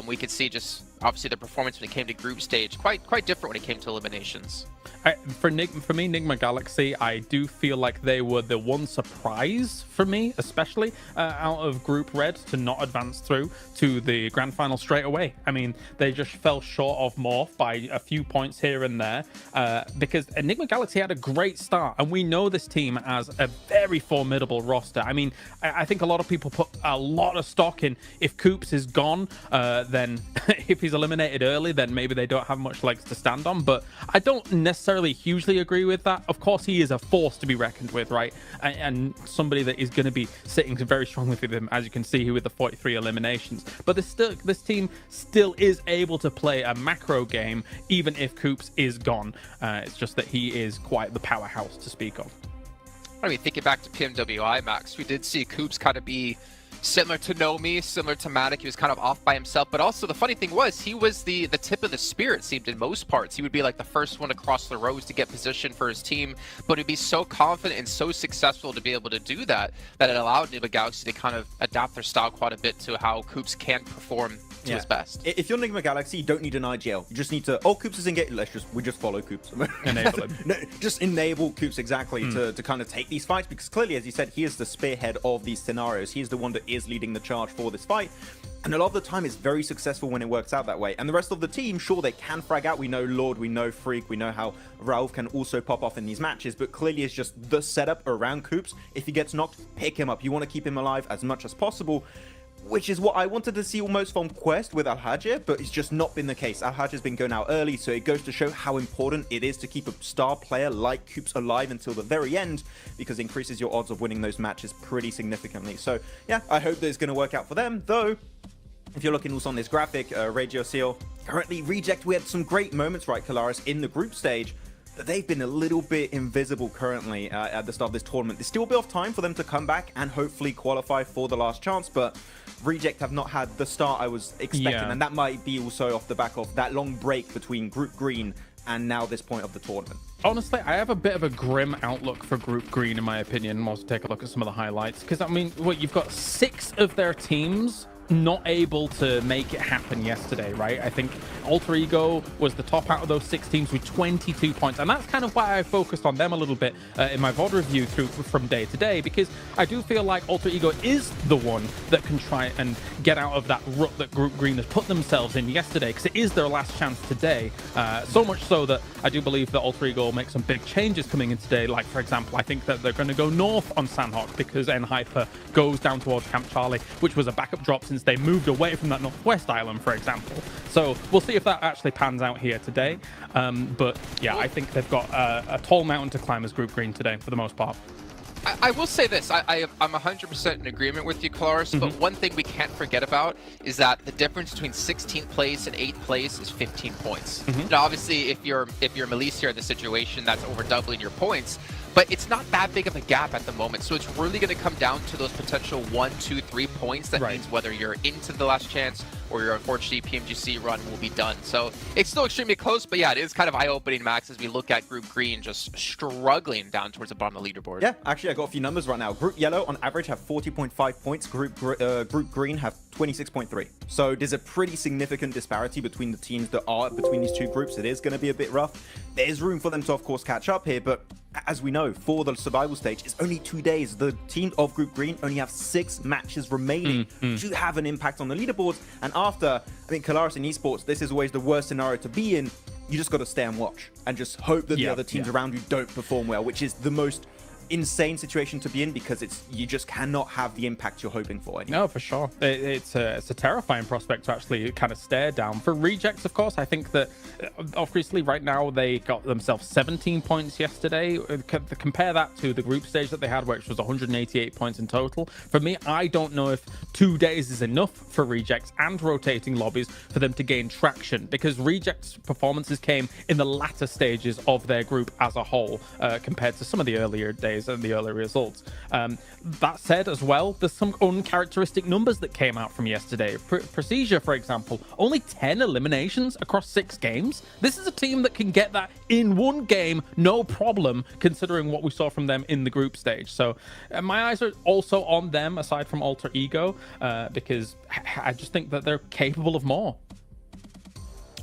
We could see just obviously the performance when it came to group stage quite different when it came to eliminations. For me, Enigma Galaxy, I do feel like they were the one surprise for me, especially out of Group Red, to not advance through to the grand final straight away. I mean, they just fell short of Morph by a few points here and there because Enigma Galaxy had a great start, and we know this team as a very formidable roster. I mean, I think a lot of people put a lot of stock in if Coops is gone, then if he's eliminated early, then maybe they don't have much legs to stand on, but I don't necessarily hugely agree with that. Of course, he is a force to be reckoned with, right? And somebody that is going to be sitting very strongly with him, as you can see here with the 43 eliminations. But this team still is able to play a macro game, even if Coops is gone. It's just that he is quite the powerhouse to speak of. I mean, thinking back to PMWI, Max, we did see Coops kind of be similar to Nomi, similar to Matic. He was kind of off by himself, but also the funny thing was he was the tip of the spear, it seemed, in most parts. He would be like the first one across the rows to get position for his team, but he'd be so confident and so successful to be able to do that it allowed Enigma Galaxy to kind of adapt their style quite a bit to how Coops can perform to his best. If you're Enigma Galaxy, you don't need an IGL. You just need to, Coops is engaged, we just follow Coops. Enable him. No, just enable Coops exactly to kind of take these fights, because clearly, as you said, he is the spearhead of these scenarios. He is the one that is leading the charge for this fight. And a lot of the time it's very successful when it works out that way. And the rest of the team, sure, they can frag out. We know Lord, we know Freak, we know how Rauf can also pop off in these matches, but clearly it's just the setup around Coops. If he gets knocked, pick him up. You want to keep him alive as much as possible, which is what I wanted to see almost from Quest with Al-Hajj, but it's just not been the case. Al-Hajj has been going out early, so it goes to show how important it is to keep a star player like Coops alive until the very end, because it increases your odds of winning those matches pretty significantly. So yeah, I hope that it's going to work out for them, though. If you're looking also on this graphic, Radio Seal, currently Reject, we had some great moments, right, Kalaris, in the group stage, but they've been a little bit invisible currently at the start of this tournament. There's still a bit of time for them to come back and hopefully qualify for the last chance, but Reject have not had the start I was expecting, and that might be also off the back of that long break between Group Green and now this point of the tournament. Honestly, I have a bit of a grim outlook for Group Green, in my opinion. We'll also take a look at some of the highlights, because, I mean, you've got 6 of their teams not able to make it happen yesterday, right? I think Alter Ego was the top out of those 6 teams with 22 points, and that's kind of why I focused on them a little bit in my VOD review from day to day, because I do feel like Alter Ego is the one that can try and get out of that rut that Group Green has put themselves in yesterday, because it is their last chance today. So much so that I do believe that Alter Ego will make some big changes coming in today. Like, for example, I think that they're going to go north on Sandhawk because N-Hyper goes down towards Camp Charlie, which was a backup drop since they moved away from that northwest island, for example. So we'll see if that actually pans out here today. But yeah, I think they've got a tall mountain to climb as Group Green today, for the most part. I will say this, I'm 100% in agreement with you, Kalaris, but one thing we can't forget about is that the difference between 16th place and 8th place is 15 points. Now, obviously, if you're Melissa in the situation, that's over doubling your points, but it's not that big of a gap at the moment, so it's really going to come down to those potential 1, 2, 3 points. That means whether you're into the last chance or your unfortunately PMGC run will be done. So it's still extremely close, but yeah, it is kind of eye-opening, Max, as we look at Group Green just struggling down towards the bottom of the leaderboard. Yeah, actually, I got a few numbers right now. Group Yellow, on average, have 40.5 points. Group Green have 26.3. So there's a pretty significant disparity between the teams that are between these two groups. It is going to be a bit rough. There's room for them to, of course, catch up here, but as we know, for the survival stage, it's only 2 days. The team of Group Green only have 6 matches remaining to have an impact on the leaderboards. And after, I mean, Kalaris in esports, this is always the worst scenario to be in. You just got to stay and watch and just hope that the other teams around you don't perform well, which is the most insane situation to be in because you just cannot have the impact you're hoping for anymore. No, for sure. It's a terrifying prospect to actually kind of stare down. For Rejects, of course, I think that obviously right now they got themselves 17 points yesterday. Compare that to the group stage that they had, which was 188 points in total. For me, I don't know if 2 days is enough for Rejects and rotating lobbies for them to gain traction, because Rejects' performances came in the latter stages of their group as a whole compared to some of the earlier days and the earlier results. That said, as well, there's some uncharacteristic numbers that came out from yesterday. Procedure, for example, only 10 eliminations across 6 games. This is a team that can get that in one game, no problem, considering what we saw from them in the group stage. So my eyes are also on them, aside from Alter Ego, because I just think that they're capable of more.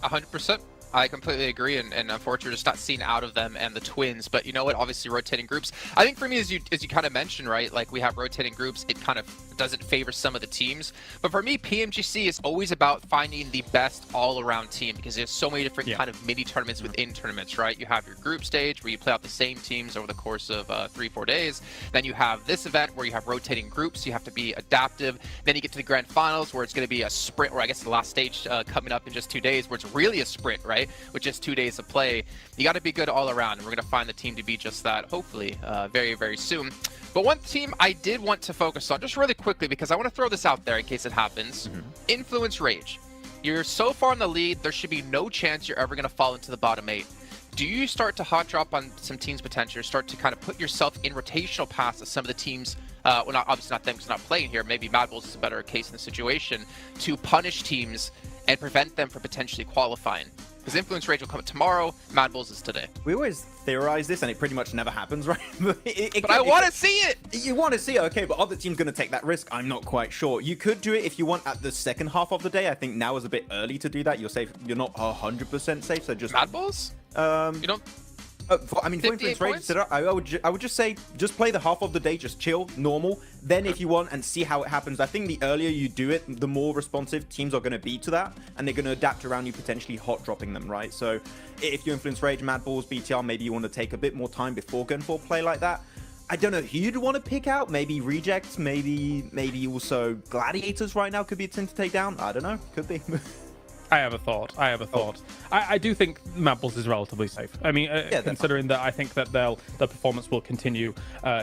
100%. I completely agree, and unfortunately, we're just not seeing out of them and the Twins. But you know what? Obviously, rotating groups. I think for me, as you kind of mentioned, right? Like we have rotating groups. It kind of doesn't favor some of the teams. But for me, PMGC is always about finding the best all-around team, because there's so many different kind of mini tournaments within tournaments, right? You have your group stage where you play out the same teams over the course of 3-4 days. Then you have this event where you have rotating groups. You have to be adaptive. Then you get to the grand finals where it's going to be a sprint, or I guess the last stage coming up in just 2 days, where it's really a sprint, right? With just 2 days of play. You got to be good all around, and we're going to find the team to be just that, hopefully, very, very soon. But one team I did want to focus on, just really quickly, because I want to throw this out there in case it happens. Influence Rage. You're so far in the lead, there should be no chance you're ever going to fall into the bottom 8. Do you start to hot drop on some teams' potential, start to kind of put yourself in rotational paths of some of the teams, well, obviously not them because they're not playing here, maybe Mad Bulls is a better case in the situation, to punish teams and prevent them from potentially qualifying? Because Influence Rage will come tomorrow, Mad Bulls is today. We always theorize this, and it pretty much never happens, right? But I want to see it! You want to see it, okay, but other teams going to take that risk? I'm not quite sure. You could do it if you want at the second half of the day. I think now is a bit early to do that. You're safe. You're not 100% safe, so just... Mad Bulls? You don't... I mean, for Influence Rage, I would just say, just play the half of the day, just chill, normal. Then if you want, and see how it happens. I think the earlier you do it, the more responsive teams are going to be to that, and they're going to adapt around you, potentially hot dropping them, right? So if you Influence Rage, Mad Bulls, BTR, maybe you want to take a bit more time before going for a play like that. I don't know who you'd want to pick out. Maybe Rejects, maybe also Gladiators right now could be a team to take down. I don't know. Could be. I have a thought. I do think Mad Bulls is relatively safe. I mean, considering that I think that their performance will continue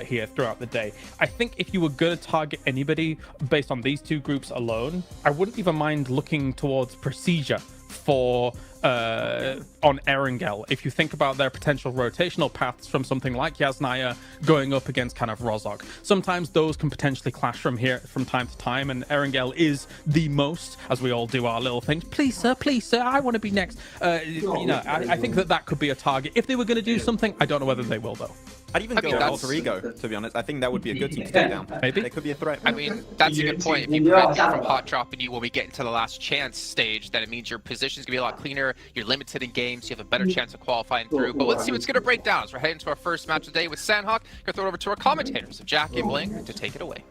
here throughout the day. I think if you were going to target anybody based on these two groups alone, I wouldn't even mind looking towards Procedure for on Erangel. If you think about their potential rotational paths from something like Yasnaya going up against kind of Rozhok, sometimes those can potentially clash from time to time, and Erangel is the most, as we all do our little things. Please sir, I want to be next. You know, I think that could be a target. If they were going to do something, I don't know whether they will though. I'd even go Alter Ego, to be honest. I think that would be a good team to take down. Maybe. They could be a threat. I mean, that's a good point. If you prevent them from hot dropping you when we get into the last chance stage, then it means your position's going to be a lot cleaner. You're limited in games. You have a better chance of qualifying through. But let's see what's going to break down as we're heading to our first match of the day with Sandhawk. Going to throw it over to our commentators, so Jack and Blink, to take it away.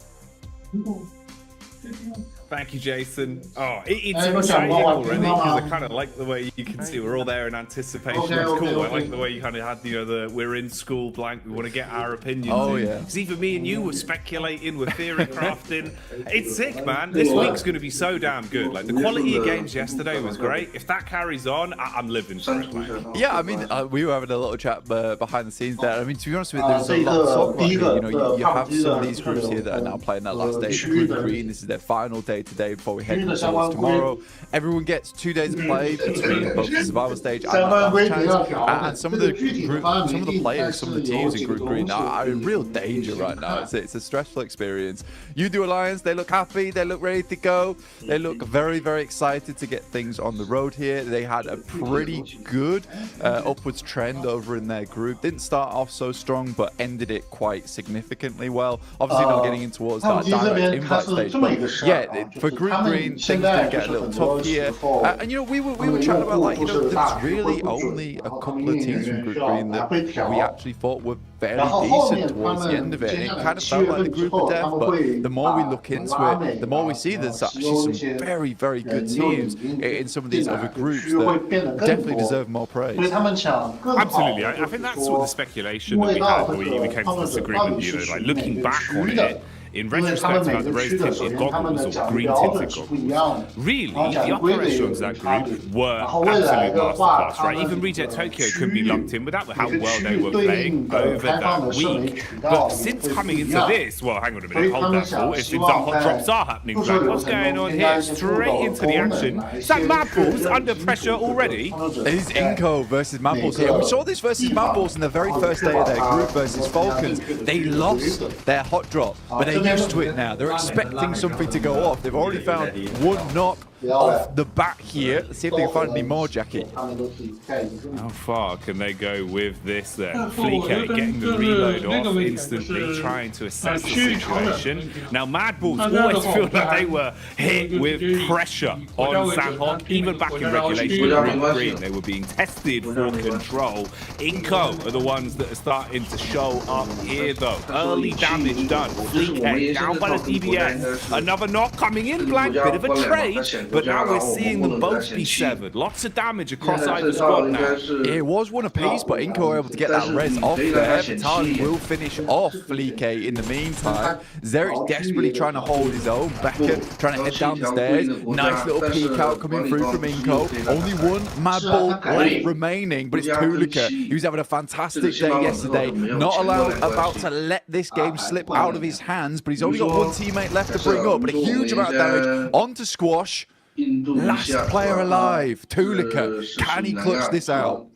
Thank you, Jason. Oh, it's exciting already because I kind of like the way you can see we're all there in anticipation. It's cool. I like the way you kind of had, you know, the we're in school blank. We want to get our opinions. Oh in. yeah. Because even me and you were speculating, we're theory crafting. It's sick, man. This week's going to be so damn good. Like the quality of games yesterday was great. If that carries on, I'm living for it, man. Yeah, I mean, we were having a little chat behind the scenes there. I mean, to be honest with you, there's a lot to talk about. You know, you have some of these groups here that are now playing that last day. Group Green, this is their final day today before we head towards tomorrow. Everyone gets 2 days of play between both the survival stage and and some of the players, some of the teams in Group Green are in real danger right now. It's a stressful experience. U2 Alliance, they look happy, they look ready to go, they look very, very excited to get things on the road here. They had a pretty good upwards trend over in their group. Didn't start off so strong, but ended it quite significantly well. Obviously not getting in towards that direct invite stage, but yeah, for Group Green, things do get a little tough here. And we were chatting about there's really only a couple of teams from Group Green that we actually thought were fairly decent towards the end of it. And it kind of felt like the group of death, but the more we look into it, the more we see there's actually some very, very good teams in some of these other groups that definitely deserve more praise. Absolutely. I think that's sort of the speculation that we had when we came to this agreement, like looking back on it, in retrospect about the rose-tinted goggles or green-tinted goggles, really, the upper echelons of that group were absolute masterclass, right? Even Reject Tokyo couldn't be lumped in without how well they were playing over that week. But since coming into this, well, hang on a minute, hold that thought. Since our hot drops are happening, what's going on here? Straight into the action. Is that Mad Balls under pressure already? It is Inco versus Mad Balls here. We saw this versus Mad Balls in the very first day of their group versus Falcons. They lost their hot drop, but they're used to it now. They're expecting something to go off. They've already found one knock off the bat here. Let's see if they can find any more, Jackie. How far can they go with this then? Fleek getting the reload off instantly, trying to assess the situation. Now, Mad Balls always feel like they were hit with pressure on Sanhok, even back in regulation in Group Green. They were being tested for control. Inco are the ones that are starting to show up here, though. Early damage done. Fleek down by the DBS. Another knock coming in, Blank. Bit of a trade. But now we're seeing them both be severed. Lots of damage across either squad now. It was one apiece, but Inco were able to get that res off there. Vitali will finish off Fleek in the meantime. Zerich desperately trying to hold his own. Becker trying to head down the stairs. Nice little peek out coming through from Inco. Only one Mad Ball left remaining, but it's Tulika. He was having a fantastic day yesterday. Not about to let this game slip out of his hands, but he's only got one teammate left to bring up. But a huge amount of damage onto Squash. Last player alive, Tulika. Can he clutch this out?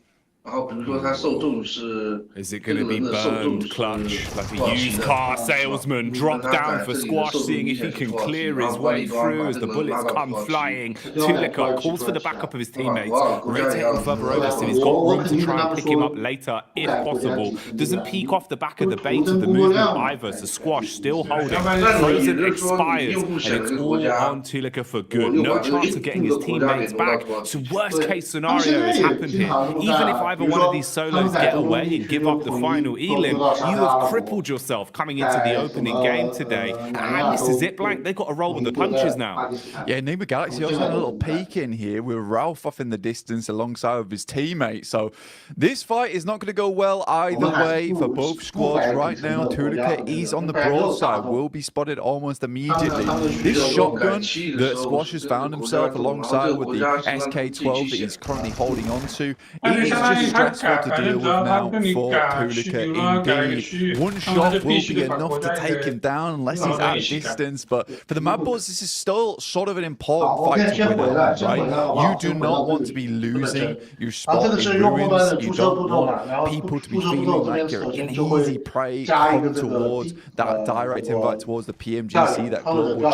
Is it going to be burned clutch like a used car salesman? Drop down for Squash, seeing if he can clear his way through as the bullets come flying. Tulika calls for the backup of his teammates, rotating further over so he's got room to try and pick him up later if possible. Doesn't peek off the back of the bait of the movement either, so Squash still holding. Frozen expires, and it's all on Tulika for good. No chance of getting his teammates back. So worst case scenario has happened here. Even if either one of these solos get away and give up the final elim, you have crippled yourself coming into the opening game today. And this is it, Blank. They've got to roll with the punches now. Yeah, Nima Galaxy also had a little peek in here with Ralph off in the distance alongside with his teammate. So this fight is not going to go well either way for both squads right now. Tulika is on the broadside, will be spotted almost immediately. This shotgun that Squash has found himself alongside with the SK-12 that he's currently holding on to, it is just stressful to deal with now for Tulika indeed. One shot will be enough to take him down unless he's at distance, but for the Mad Balls this is still sort of an important fight to win out, right? You do not want to be losing your spot in ruins. You don't want people to be feeling like you're an easy prey coming towards that direct invite towards the PMGC, that global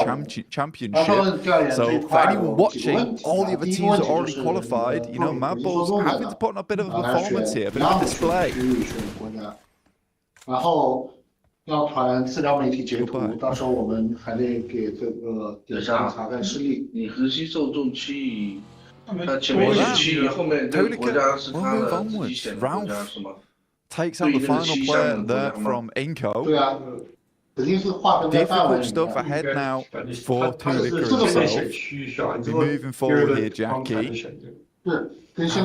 championship. So for anyone watching, all the other teams are already qualified. You know, Mad Balls having to put on a bit of a performance here, a bit of a display. 然后要传资料媒体截图，到时候我们还得给这个点上查看视力。你核心受众区域，它前面是区域，后面这个国家是它的自己选的国家是吗？ takes out the final player there from Inco. 对啊，肯定是划分在范围里面。 Difficult stuff ahead now for Tulika himself. We're moving forward here, Jackie. That is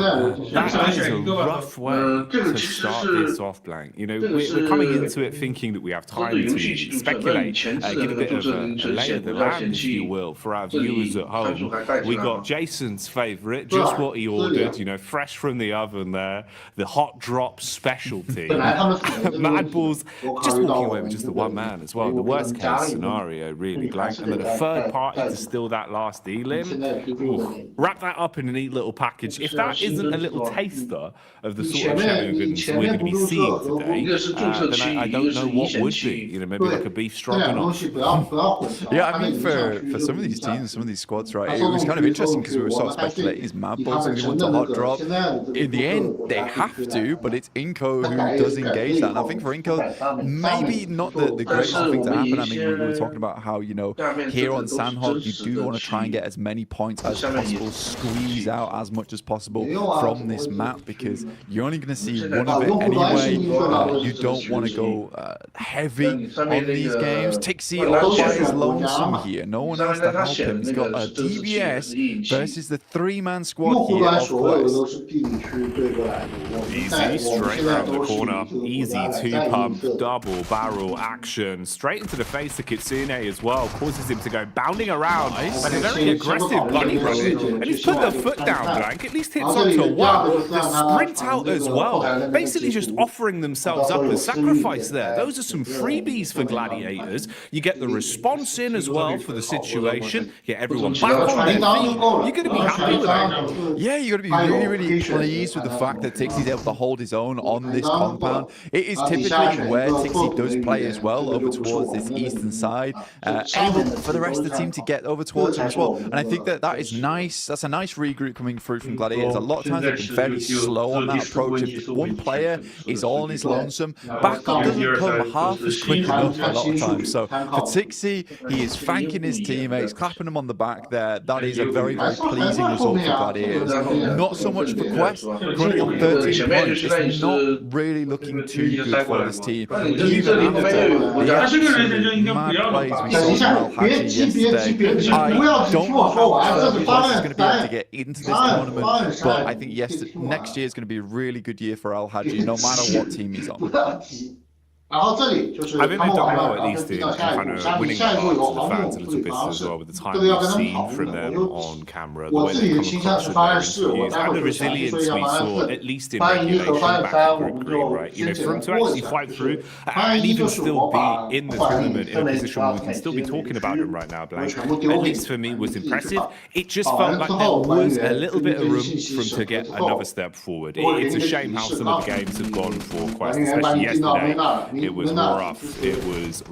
a rough way to start this off, Blank. You know, we're coming into it thinking that we have time to speculate, give a bit of a lay of the land, if you will, for our viewers at home. We got Jason's favourite, just what he ordered, you know, fresh from the oven there, the hot drop specialty. Mad Balls just walking away with just the one man as well, the worst case scenario, really, Blank. And then a third party to steal that last elim. Wrap that up in a neat little package. package. If that isn't a little taster of the sort of shenanigans we're going to be seeing today, then I don't know what would be. You know, maybe like a beef stroganoff. Yeah, I mean, for some of these teams, some of these squads, right, it was kind of interesting because we were sort of speculating, is Mad Bulls going to want to hot drop? In the end, they have to, but it's Inco who does engage that. And I think for Inco, maybe not the greatest thing to happen. I mean, we were talking about how, you know, here on Sandhog, you do want to try and get as many points as possible, squeeze out as much as possible from this map, because you're only going to see one of it anyway. You don't want to go heavy on these games. Tixi all by his lonesome here. No one else to help him. He's got a DBS versus the three-man squad here of Quest. Easy, straight around the corner. Easy two-pump, double barrel action. Straight into the face of Kitsune as well. Causes him to go bounding around. Like a very aggressive bunny rocket. And he's put their foot down, Blank. At least hits onto one. The sprint out as well. Basically just offering themselves up as sacrifice there. Those are some freebies for Gladiators. You get the response in as well for the situation. Get everyone back on their feet. You're going to be happy with that. Yeah, you're going to be really, really pleased with the fact that Tixi's able to hold his own on this compound. It is typically where Tixi does play as well, over towards this eastern side, able for the rest of the team to get over towards him as well. And I think that is nice. That's a nice regroup coming through from Gladiators. A lot of times they've been fairly slow on that approach. If one player is all on his lonesome, backup doesn't come half as quick enough a lot of times. So for Tixi, he is thanking his teammates, clapping them on the back there. That is a very, very pleasing result for Gladiators. Not so much for Quest, running on 13 points. It's not really looking too good for this team. Even after the absolute mad plays we saw from Al-Haji yesterday, I don't know how Quest is going to be able to get into this tournament, but I think next year is going to be a really good year for Al-Haji, no matter what team he's on. I think they've done well, at least in kind of winning the hearts of the fans a little bit as well, with the time we've seen from them on camera, the way they come across in their interviews, and the resilience we saw, at least in regulation back in Group Green, right? You know, for them to actually fight through and even still be in the tournament in a position where we can still be talking about them right now, Blank, at least for me, was impressive. It just felt like there was a little bit of room for them to get another step forward. It's a shame how some of the games have gone for Quest, especially yesterday. It was rough. It was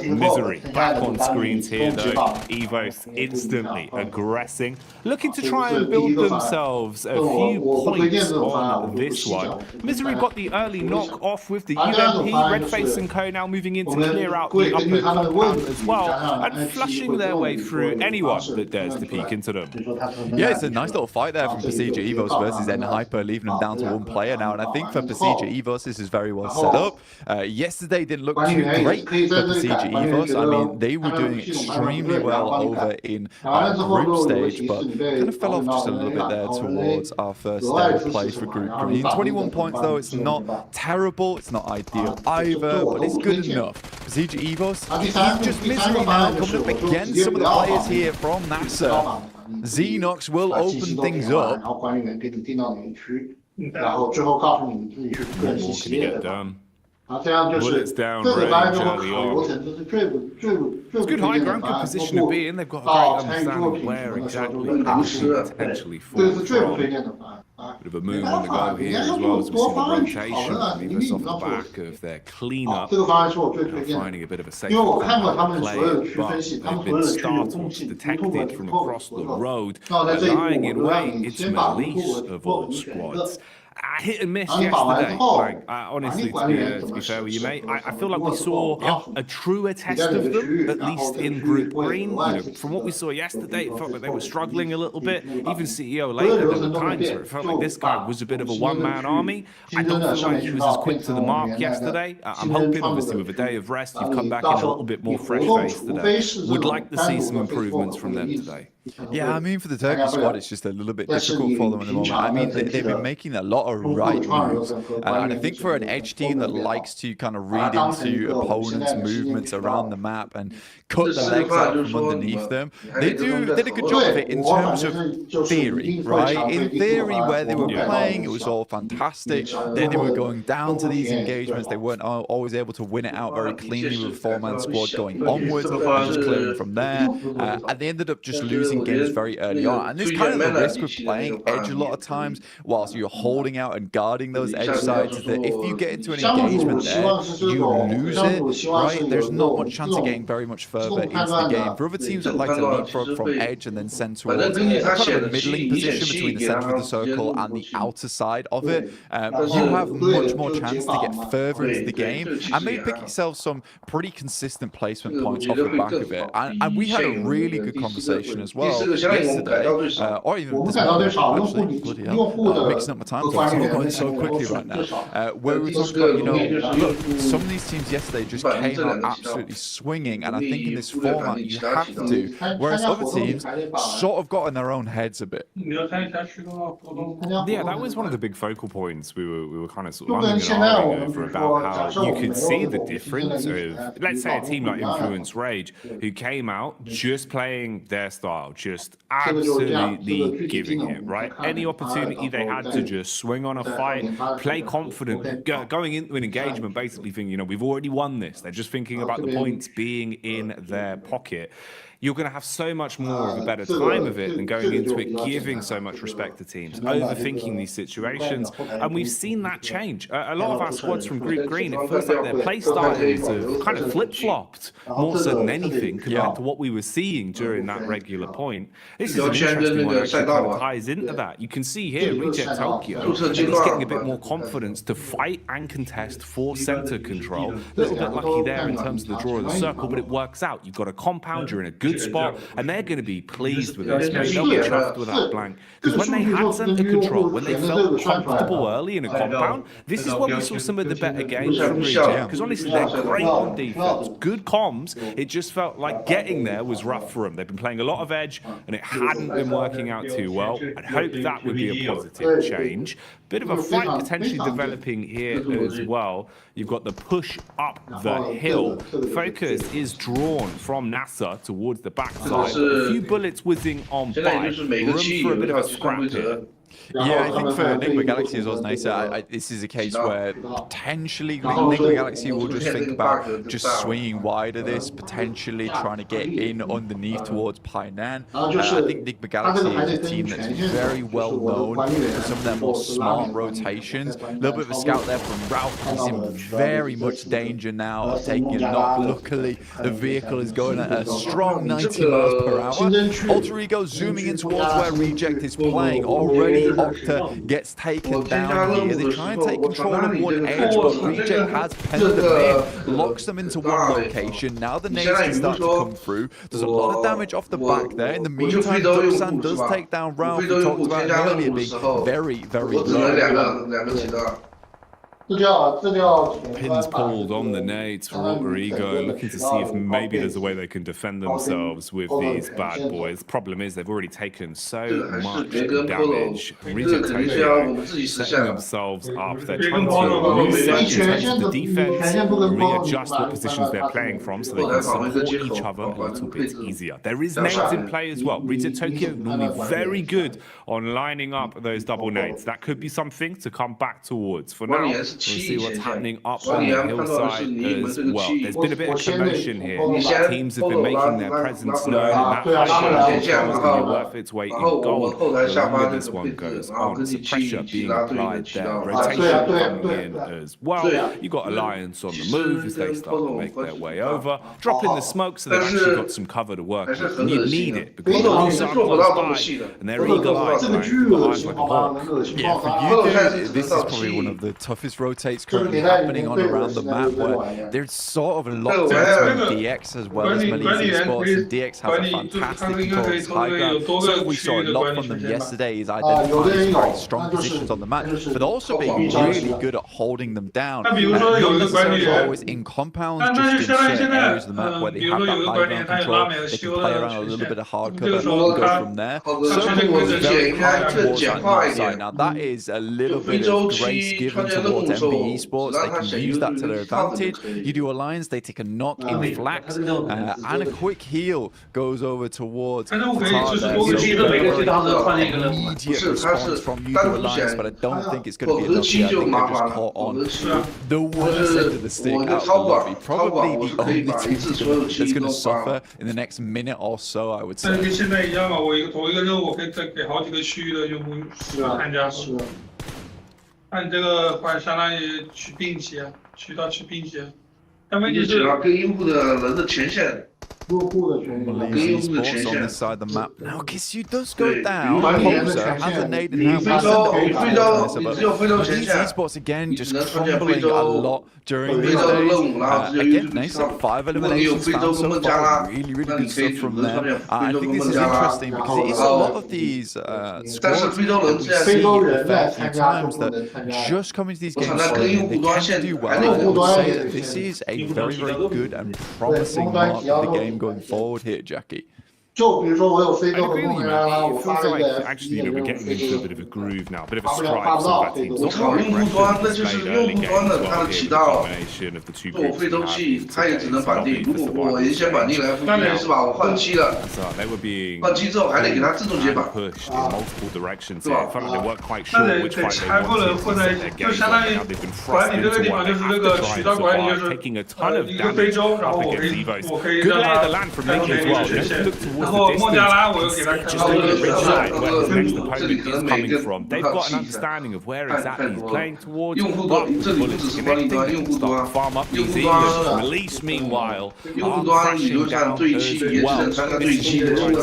misery. Back on screens here, though. Evos instantly aggressing, looking to try and build themselves a few points on this one. Misery got the early knock off with the UMP. Redface and Co now moving in to clear out the upper compound as well, and flushing their way through anyone that dares to peek into them. Yeah, it's a nice little fight there from Procedure Evos versus Hyper, leaving them down to one player now. And I think for Procedure Evos, this is very well set up. Yesterday didn't look too great for Procedure Evos. I mean, they were doing extremely well over in group stage, but kind of fell off just a little bit there towards our first place for Group Green. 21 points though, it's not terrible, it's not ideal either, but it's good enough. Procedure Evos, just Misery now coming up against some of the players here from NASA. Xenox will open things up. What can you get done? Bullets down range early on. It's good high ground, good position to be in. They've got a great understanding of where exactly they can potentially fall from. Bit of a move on the go here as well, as we see the rotation from Evos off the back of their cleanup. Finding a bit of a safe play, but they've been startled, detected from across the road. They're lying in wait. It's Melise of all squads. Hit and miss yesterday. Like, honestly, to be fair with you, mate, I feel like we saw a truer test of them, at least in Group Green. You know, from what we saw yesterday, it felt like they were struggling a little bit. Even CEO later, there were times where it felt like this guy was a bit of a one-man army. I don't feel like he was as quick to the mark yesterday. I'm hoping, obviously, with a day of rest, you've come back in a little bit more fresh-faced today. Would like to see some improvements from them today. Yeah, I mean, for the Turkish squad, it's just a little bit difficult for them at the moment. I mean, they've been making a lot of right moves. And I think for an edge team that likes to kind of read into opponents' movements around the map and cut the legs out from underneath them, they did a good job of it in terms of theory, right? In theory, where they were playing, it was all fantastic. Then they were going down to these engagements. They weren't always able to win it out very cleanly with a four-man squad going onwards and just clearing from there. And they ended up just losing losing games very early on. And this kind of the risk with playing edge a lot of times whilst you're holding out and guarding those edge sides, is that if you get into an engagement there, you lose it, right? There's not much chance of getting very much further into the game. For other teams that like to leapfrog from edge and then send towards kind of a middling position between the center of the circle and the outer side of it, you have much more chance to get further into the game and maybe pick yourself some pretty consistent placement points off the back of it. And we had a really good conversation as well yesterday, or even this morning, actually, bloody hell, mixing up my time zones, I'm going so quickly right now, where we were talking about, you know, look, some of these teams yesterday just came out absolutely swinging, and I think in this format you have to, whereas other teams sort of got in their own heads a bit. Yeah, that was one of the big focal points we were kind of sort of umming and ahhing over, about how you could see the difference of, let's say, a team like Influence Rage, who came out just playing their style, just absolutely giving it, right? Any opportunity they had to just swing on a fight, play confident, going into an engagement basically thinking, you know, we've already won this. They're just thinking about the points being in their pocket. You're going to have so much more of a better time of it than going into it giving so much respect to teams, overthinking these situations. And we've seen that change. A lot of our squads from Group Green, it feels like their play styles have kind of flip-flopped more so than anything compared to what we were seeing during that regular point. This is an interesting one, actually kind of ties into that. You can see here, Reject Tokyo, he's getting a bit more confidence to fight and contest for center control. A little bit lucky there in terms of the draw of the circle, but it works out. You've got a compound, you're in a good spot, and they're going to be pleased with this. They'll be chuffed with that blank. Because when they had center control, when they felt comfortable early in a compound, this is when we saw some of the better games from Reject. Because honestly, they're great on defense, good comms. It just felt like getting there was rough for them. They've been playing a lot of edge, and it hadn't been working out too well. I'd hope that would be a positive change. Bit of a fight potentially developing here as well. You've got the push up the hill. Focus is drawn from NASA towards the backside. A few bullets whizzing on by. Room for a bit of a scrap here. Yeah, I think for Enigma Galaxy as well as nicer, this is a case where potentially Enigma Galaxy will just think about just swinging wide of this, potentially trying to get in underneath towards Painan. I think Enigma Galaxy is a team that's very well known for some of their more smart rotations. A little bit of a scout there from Ralph. He's in very much danger now of taking a knock. Luckily, the vehicle is going at a strong 90 miles per hour. Alter Ego zooming in towards where Reject is playing. Already Octa gets taken down here. They try and take control of one edge, but Reject has penned them in, locks them into one location. Now the nades can start to come through. There's a lot of damage off the back there. In the meantime, Duxan does take down Ralph. We talked about him earlier being very, very low. Pins pulled on the nades for Alter Ego, looking to see if maybe there's a way they can defend themselves with these bad boys. Problem is they've already taken so much damage. Reject Tokyo setting themselves up. They're trying to reset in terms of the defense, readjust what positions they're playing from so they can support each other a little bit easier. There is nades in play as well. Reject Tokyo normally very good on lining up those double nades. That could be something to come back towards. For now, we'll see what's happening up on the hillside as well. There's been a bit of commotion here. Teams have been making their presence known, and that high is going to be worth its weight in gold the longer this one goes on. So pressure being applied there. Rotation coming in as well. You've got Alliance on the move as they start to make their way over. Drop in the smoke so they've actually got some cover to work with. And you need it because the police are close by and they're eagle-eyed behind like a hawk. Yeah, for you, this is probably one of the toughest rotates currently happening on around the map, where there's sort of a lockdown between DX as well as Malaysian Sports, and DX has a fantastic control of high ground. Something we saw a lot from them yesterday is identifying very strong positions on the map, but also being really good at holding them down. Not necessarily always in compounds, just in certain areas of the map where they have that high ground control. They can play around a little bit of hard cover and go from there. Circle was very high towards that north side. Now that is a little bit of grace given towards MB Esports, they can use that to their advantage. You do Alliance, they take a knock in flax, and a quick heal goes over towards Qatar there. So immediate response from Udo Alliance, but I don't think it's going to be enough here. I think they're just caught on the worst end of the stick out of the lobby. Probably the only team that's going to suffer in the next minute or so, I would say. 跟现在一样嘛，我同一个任务，我可以再给好几个区域的用户参加。那你这个话相当于取并协，渠道取并协。但问题是，跟用户的人的权限。 Malaysia Sports on this side of the map. Now, Kissu does go down. Poser has a nade in hand. These esports again just crumbling a lot during these days. Again, nice 5 eliminations found so far. Really good stuff from them. I think this is interesting because it is a lot of these squads that we see a fair few times that just come into these games slowly. They can do well. I would say that this is a very good and promising mark of the game going forward here, Jackie. 就比如说我有非洲的 It feels like actually, we're getting into a bit of a groove now, a bit of a stripe. Combination of the two groups. 非洲系它也只能绑定，如果我原先绑定来复定是吧？我换期了，换期之后还得给它自动解绑， pushed in multiple directions. So I felt like they weren't quite sure which fight they wanted to get. They've been thrust into one. They have to try and survive, taking a ton of damage up against Evos. Good lay of the land from Nick as well. Let's look towards 然后孟加拉我又给他 just looking at red side where his next opponent is coming from. They've got an understanding of where exactly he's playing towards. But the bullets connecting, start to farm up these English. Release, meanwhile, are crashing down as well.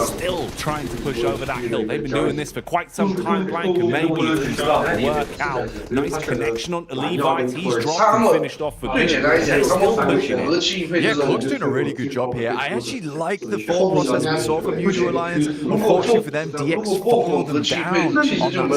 Still trying to push over that hill. They've been doing this for quite some time, Blank, and maybe it can start to work out. Nice connection on Levites. He's dropped and finished off for good. They're still pushing it. Yeah, Cook's doing a really good job here. I actually like the thought process we saw from Udo Alliance. Unfortunately for them, DX followed them down on that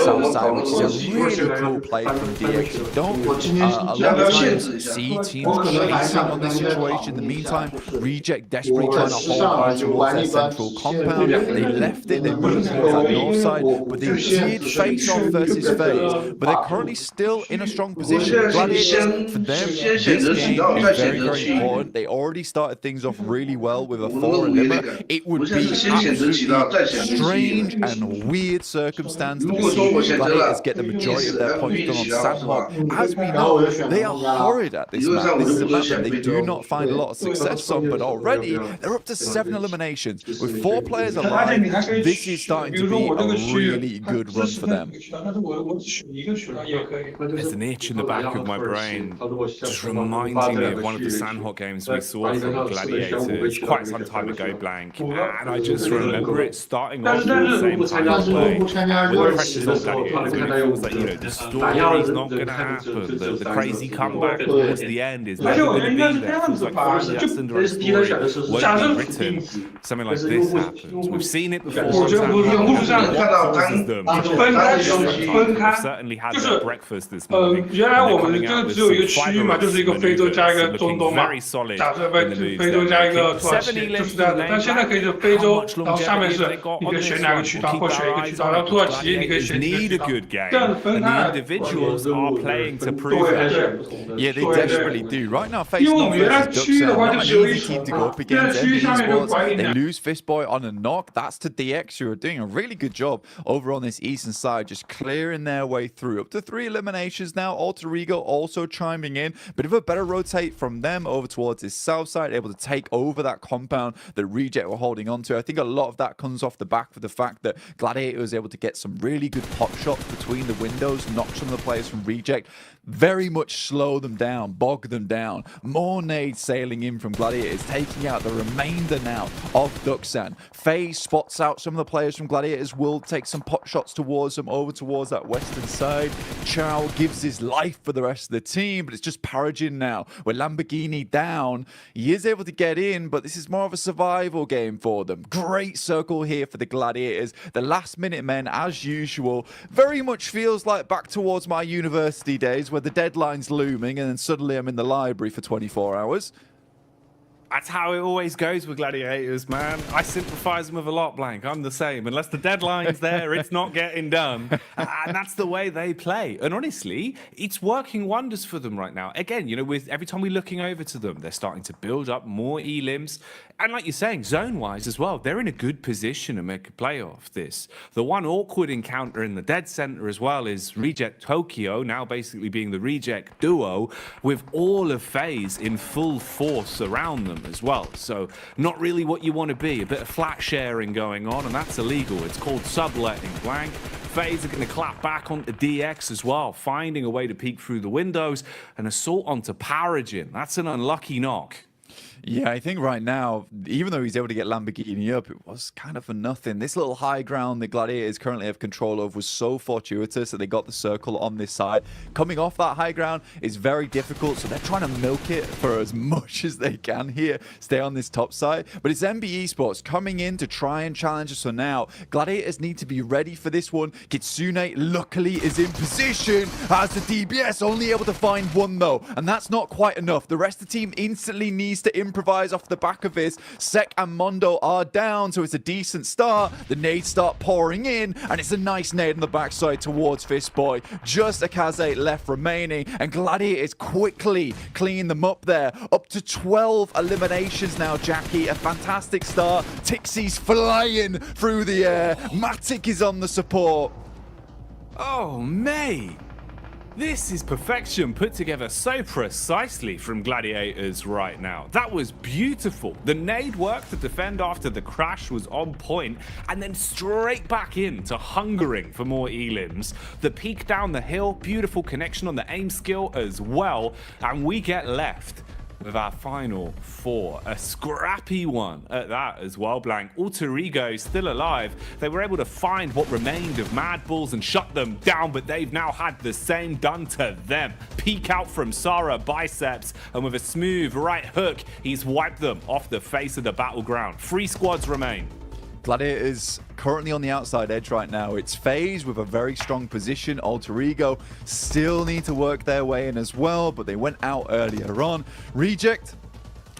south side, which is a really cool play from DX. You don't a lot of times see teams chasing on this situation. In the meantime, Reject desperately trying to hold on towards their central compound. They left it, they moved towards that north side, but they did face off versus FaZe. But they're currently still in a strong position. Gladiators, for them, this game is very important. They already started things off really well with a 4 limit. It would be absolutely strange and weird circumstance to see Gladiators get the majority of their points done on Sandhawk. As we know, they are horrid at this map. This is a map that they do not find a lot of success on, but already they're up to 7 eliminations. With 4 players alive, this is starting to be a really good run for them. There's an itch in the back of my brain, just reminding me of one of the Sandhawk games we saw from Gladiators quite some time ago, Blank, and I just remember it starting off with the same kind of play, with the pressures on Gladiators, when it feels like, you know, the story's not going to happen, the crazy comeback towards the end is never going to be there. It feels like finally that Cinderella story won't be written. Something like this happens. We've seen it before. We've certainly had that breakfast this morning. 原来我们这个只有一个区域嘛，就是一个非洲加一个中东嘛。假设非洲加一个土耳其就是这样子，但现在可以是非洲，然后下面是你可以选两个渠道或选一个渠道，然后土耳其你可以选一个渠道，这样子分开。Individuals are playing to prove that. Yeah, they desperately do. Right now, face not versus Duxan, not an easy team to go up against. They lose Fistboy on a knock. That's to DX, who are doing a really good job over on this eastern side, just clearing their way through. Up to 3 eliminations now. Alter Ego also chiming in. Bit of a better rotate from them over towards this south side, able to take over that compound that Reject were holding on to. I think a lot of that comes off the back of the fact that Gladiator was able to get some really good pot shots between the windows, knock some of the players from Reject, very much slow them down, bog them down. More nades sailing in from Gladiators, taking out the remainder now of Duxan. FaZe spots out some of the players from Gladiators, will take some pot shots towards them, over towards that western side. Chow gives his life for the rest of the team, but it's just Paragin now. With Lamborghini down, he is able to get in, but this is more of a survival game for them. Great circle here for the Gladiators. The last minute men, as usual, very much feels like back towards my university days where the deadline's looming and then suddenly I'm in the library for 24 hours. That's how it always goes with gladiators, man. I sympathize with a lot, Blank. I'm the same. Unless the deadline's there, it's not getting done. And that's the way they play. And honestly, it's working wonders for them right now. Again, with every time we're looking over to them, they're starting to build up more elims. And like you're saying, zone-wise as well, they're in a good position to make a play off this. The one awkward encounter in the dead center as well is Reject Tokyo, now basically being the Reject duo, with all of FaZe in full force around them as well. So not really what you want to be. A bit of flat sharing going on, and that's illegal. It's called subletting, Blank. FaZe are going to clap back onto DX as well, finding a way to peek through the windows. An assault onto Paragin. That's an unlucky knock. Yeah, I think right now, even though he's able to get Lamborghini up, it was kind of for nothing. This little high ground the Gladiators currently have control of was so fortuitous that they got the circle on this side. Coming off that high ground is very difficult, so they're trying to milk it for as much as they can here, stay on this top side. But it's MB Esports coming in to try and challenge us. So now, Gladiators need to be ready for this one. Kitsune luckily is in position as the DBS, only able to find one though, and that's not quite enough. The rest of the team instantly needs to improvise off the back of this. Sek and Mondo are down, so it's a decent start. The nades start pouring in, and it's a nice nade on the backside towards Fistboy. Just Akaze left remaining, and Gladiators quickly clean them up there. Up to 12 eliminations now, Jackie. A fantastic start. Tixie's flying through the air. Matic is on the support. Oh, mate. This is perfection put together so precisely from Gladiators right now. That was beautiful. The nade work to defend after the crash was on point, and then straight back into hungering for more elims. The peek down the hill, beautiful connection on the aim skill as well, and we get left with our final four. A scrappy one at that as well, Blank. Alter Ego still alive. They were able to find what remained of Mad Bulls and shut them down, but they've now had the same done to them. Peek out from Sarah Biceps, and with a smooth right hook, he's wiped them off the face of the battleground. 3 squads remain. Gladiators currently on the outside edge right now. It's FaZe with a very strong position. Alter Ego still need to work their way in as well, but they went out earlier on. Reject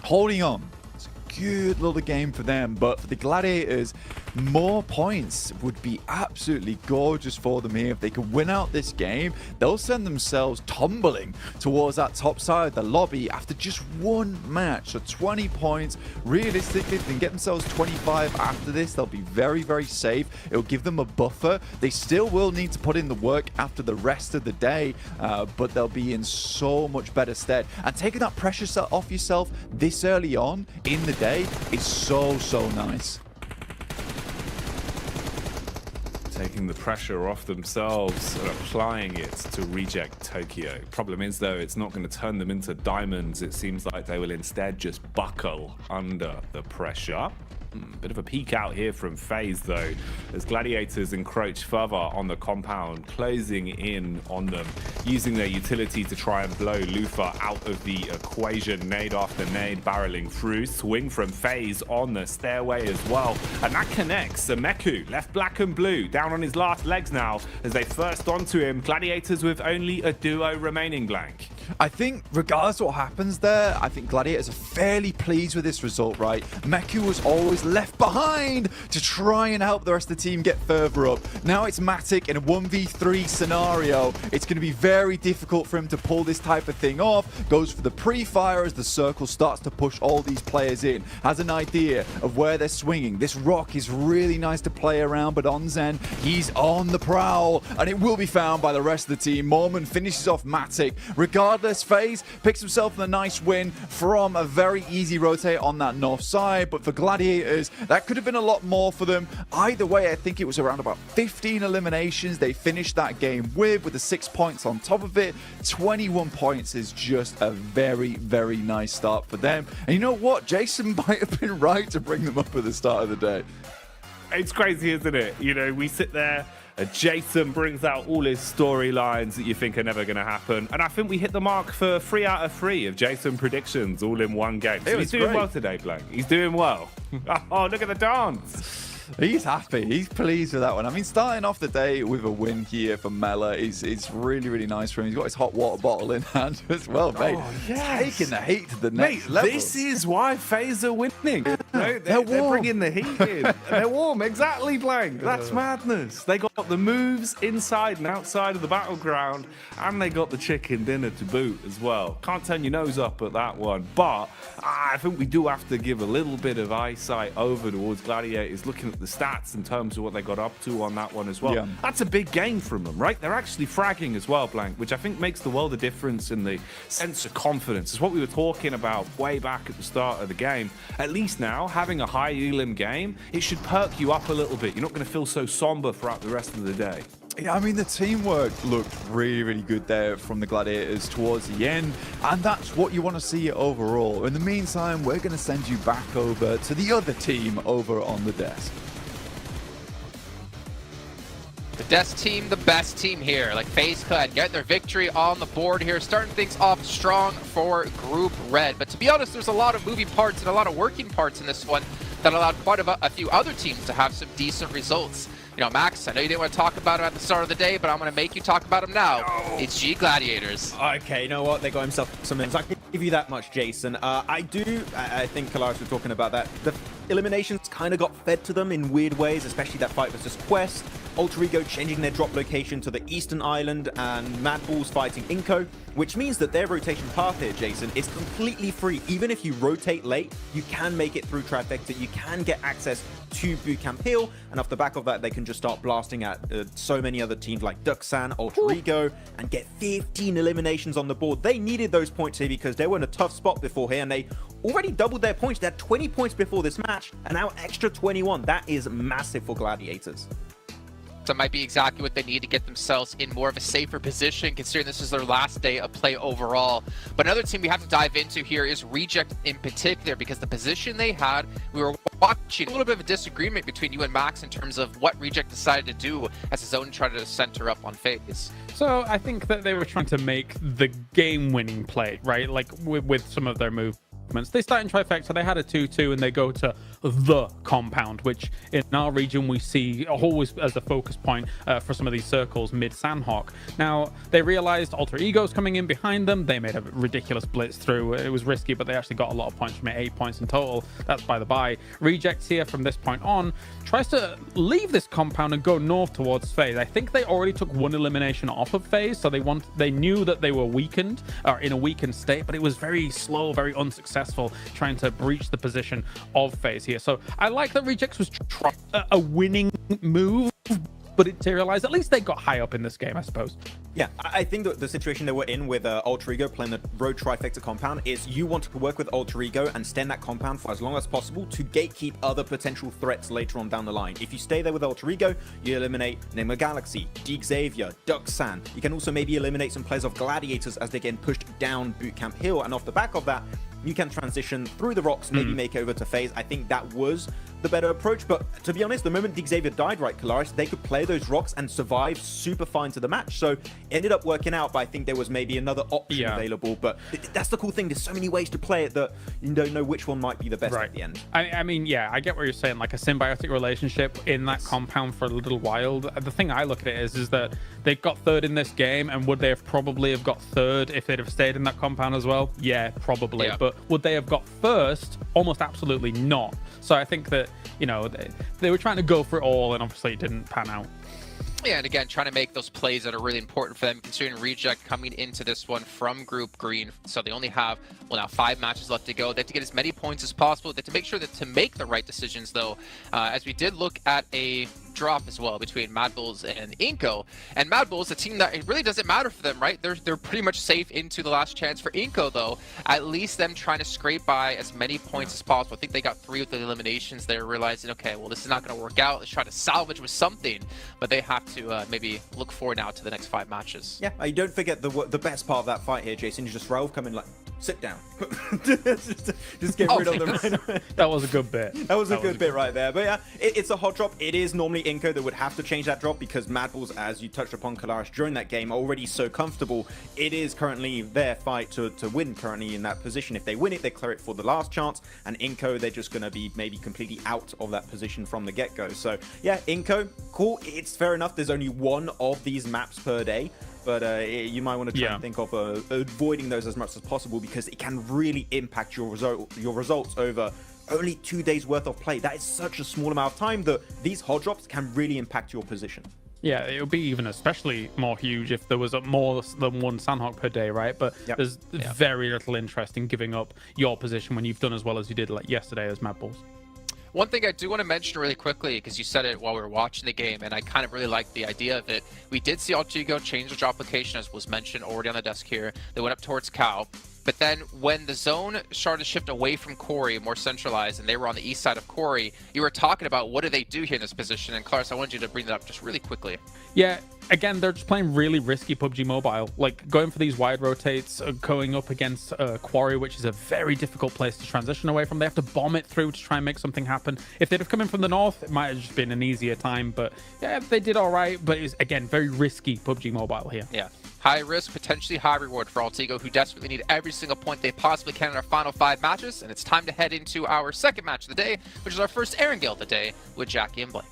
holding on. It's a good little game for them, but for the Gladiators, more points would be absolutely gorgeous for them here. If they could win out this game, they'll send themselves tumbling towards that top side of the lobby after just one match. So 20 points. Realistically, if they can get themselves 25 after this, they'll be very, very safe. It'll give them a buffer. They still will need to put in the work after the rest of the day, but they'll be in so much better stead. And taking that pressure off yourself this early on in the day is so, so nice. Taking the pressure off themselves and applying it to Reject Tokyo. Problem is, though, it's not going to turn them into diamonds. It seems like they will instead just buckle under the pressure. Bit of a peek out here from FaZe, though, as Gladiators encroach further on the compound, closing in on them, using their utility to try and blow Lufa out of the equation. Nade after nade barreling through. Swing from FaZe on the stairway as well. And that connects. Sameku left black and blue, down on his last legs now as they first onto him. Gladiators with only a duo remaining, Blank. I think regardless of what happens there, I think Gladiators are fairly pleased with this result, right? Meku was always left behind to try and help the rest of the team get further up. Now it's Matic in a 1v3 scenario. It's going to be very difficult for him to pull this type of thing off. Goes for the pre-fire as the circle starts to push all these players in. Has an idea of where they're swinging. This rock is really nice to play around, but Onzen, he's on the prowl, and it will be found by the rest of the team. Mormon finishes off Matic. Regardless, FaZe picks himself a nice win from a very easy rotate on that north side, but for Gladiators, that could have been a lot more for them. Either way, I think it was around about 15 eliminations they finished that game with the 6 points on top of it. 21 points is just a very, very nice start for them. And you know what? Jason might have been right to bring them up at the start of the day. It's crazy, isn't it? You know, we sit there, Jason brings out all his storylines that you think are never going to happen. And I think we hit the mark for 3 out of 3 of Jason predictions all in one game. So he's doing well today, Blank. He's doing well. Oh, look at the dance. He's happy. He's pleased with that one. I mean, starting off the day with a win here for Mela is really, really nice for him. He's got his hot water bottle in hand as well, mate. Oh, yes. Taking the heat to the next level. This is why FaZe are winning. They're bringing the heat in. They're warm. Exactly, Blank. That's madness. They got the moves inside and outside of the battleground, and they got the chicken dinner to boot as well. Can't turn your nose up at that one, but I think we do have to give a little bit of eyesight over towards Gladiators, looking at the stats in terms of what they got up to on that one as well. Yeah. That's a big game from them, right? They're actually fragging as well, Blank, which I think makes the world of difference in the sense of confidence. It's what we were talking about way back at the start of the game. At least now, having a high elim game, it should perk you up a little bit. You're not going to feel so somber throughout the rest of the day. Yeah, I mean, the teamwork looked really, really good there from the Gladiators towards the end, and that's what you want to see overall. In the meantime, we're going to send you back over to the other team over on the desk. The desk team, the best team here, like FaZe Clan, getting their victory on the board here, starting things off strong for Group Red. But to be honest, there's a lot of moving parts and a lot of working parts in this one that allowed quite a few other teams to have some decent results. You know, Max, I know you didn't want to talk about him at the start of the day, but I'm going to make you talk about him now. No. It's G Gladiators. Okay, you know what? They got himself some wins. I can give you that much, Jason. I think Kalaris was talking about that. The eliminations kind of got fed to them in weird ways, especially that fight versus Quest. Alter Ego changing their drop location to the Eastern Island, and Mad Balls fighting Inko, which means that their rotation path here, Jason, is completely free. Even if you rotate late, you can make it through Trifecta, you can get access to Bootcamp Hill, and off the back of that, they can just start blasting at so many other teams like Duxan, Alter Ego, and get 15 eliminations on the board. They needed those points here because they were in a tough spot before here, and they already doubled their points. They had 20 points before this match, and now extra 21. That is massive for Gladiators. That might be exactly what they need to get themselves in more of a safer position, considering this is their last day of play overall. But another team we have to dive into here is Reject in particular, because the position they had, we were watching a little bit of a disagreement between you and Max in terms of what Reject decided to do as his own tried to center up on FaZe. So I think that they were trying to make the game-winning play, right? Like with some of their moves. They start in Trifecta, they had a 2-2, and they go to the compound, which in our region we see always as a focus point for some of these circles mid Sandhawk. Now, they realized Alter Ego's coming in behind them. They made a ridiculous blitz through. It was risky, but they actually got a lot of points from it, 8 points in total. That's by the by. Rejects here from this point on tries to leave this compound and go north towards FaZe. I think they already took one elimination off of FaZe, so they knew that they were weakened, or in a weakened state, but it was very slow, very unsuccessful trying to breach the position of FaZe here. So I like that Rejects was a winning move, but it materialized. At least they got high up in this game, I suppose. Yeah, I think that the situation they were in with Alter Ego playing the Road Trifecta compound is you want to work with Alter Ego and stand that compound for as long as possible to gatekeep other potential threats later on down the line. If you stay there with Alter Ego, you eliminate Name of Galaxy, Deke Xavier, Duxan. You can also maybe eliminate some players of Gladiators as they get pushed down Bootcamp Hill, and off the back of that, you can transition through the rocks, maybe make over to FaZe. I think that was the better approach, but to be honest, the moment Deke Xavier died, right, Kalaris, they could play those rocks and survive super fine to the match. So it ended up working out, but I think there was maybe another option available. But that's the cool thing. There's so many ways to play it that you don't know which one might be the best at the end. I mean, yeah, I get what you're saying, like a symbiotic relationship in that compound for a little while. The thing I look at it is that they got third in this game, and would they have probably have got third if they'd have stayed in that compound as well? Yeah, probably. But would they have got first? Almost absolutely not. So I think that, you know, they were trying to go for it all, and obviously it didn't pan out. Yeah, and again, trying to make those plays that are really important for them, considering Reject coming into this one from Group Green. So they only have, well, now 5 matches left to go. They have to get as many points as possible. They have to make sure that to make the right decisions, though, as we did look at a drop as well between Mad Bulls and Inko. And Mad Bulls, a team that it really doesn't matter for them, right? They're pretty much safe into the last chance. For Inko, though, at least them trying to scrape by as many points as possible. I think they got 3 with the eliminations. They're realizing, okay, well, this is not going to work out. Let's try to salvage with something, but they have to maybe look forward now to the next 5 matches. Yeah, I don't forget the best part of that fight here, Jason, is just Raouf coming like sit down. just get rid of them right away. That was a good bit. That was a good bit right there. But yeah, it's a hot drop. It is normally Inco that would have to change that drop because Mad Bulls, as you touched upon, Kalaris, during that game, are already so comfortable. It is currently their fight to win currently in that position. If they win it, they clear it for the last chance. And Inco, they're just going to be maybe completely out of that position from the get-go. So yeah, Inco, cool. It's fair enough. There's only one of these maps per day. But you might want to try and think of avoiding those as much as possible because it can really impact your results over only 2 days worth of play. That is such a small amount of time that these hot drops can really impact your position. Yeah, it would be even especially more huge if there was more than one Sandhawk per day, right? But there's very little interest in giving up your position when you've done as well as you did like yesterday as Mad Bulls. One thing I do want to mention really quickly, because you said it while we were watching the game, and I kind of really liked the idea of it. We did see Altigo change the drop location, as was mentioned already on the desk here. They went up towards Cow. But then when the zone started to shift away from Corey, more centralized, and they were on the east side of Corey, you were talking about what do they do here in this position. And Clarence, I wanted you to bring that up just really quickly. Yeah, again, they're just playing really risky PUBG Mobile. Like going for these wide rotates, going up against Quarry, which is a very difficult place to transition away from. They have to bomb it through to try and make something happen. If they'd have come in from the north, it might have just been an easier time. But yeah, they did all right. But it was, again, very risky PUBG Mobile here. Yeah. High risk, potentially high reward for Altigo, who desperately need every single point they possibly can in our final 5 matches. And it's time to head into our second match of the day, which is our first Erangel of the day with Jackie and Blake.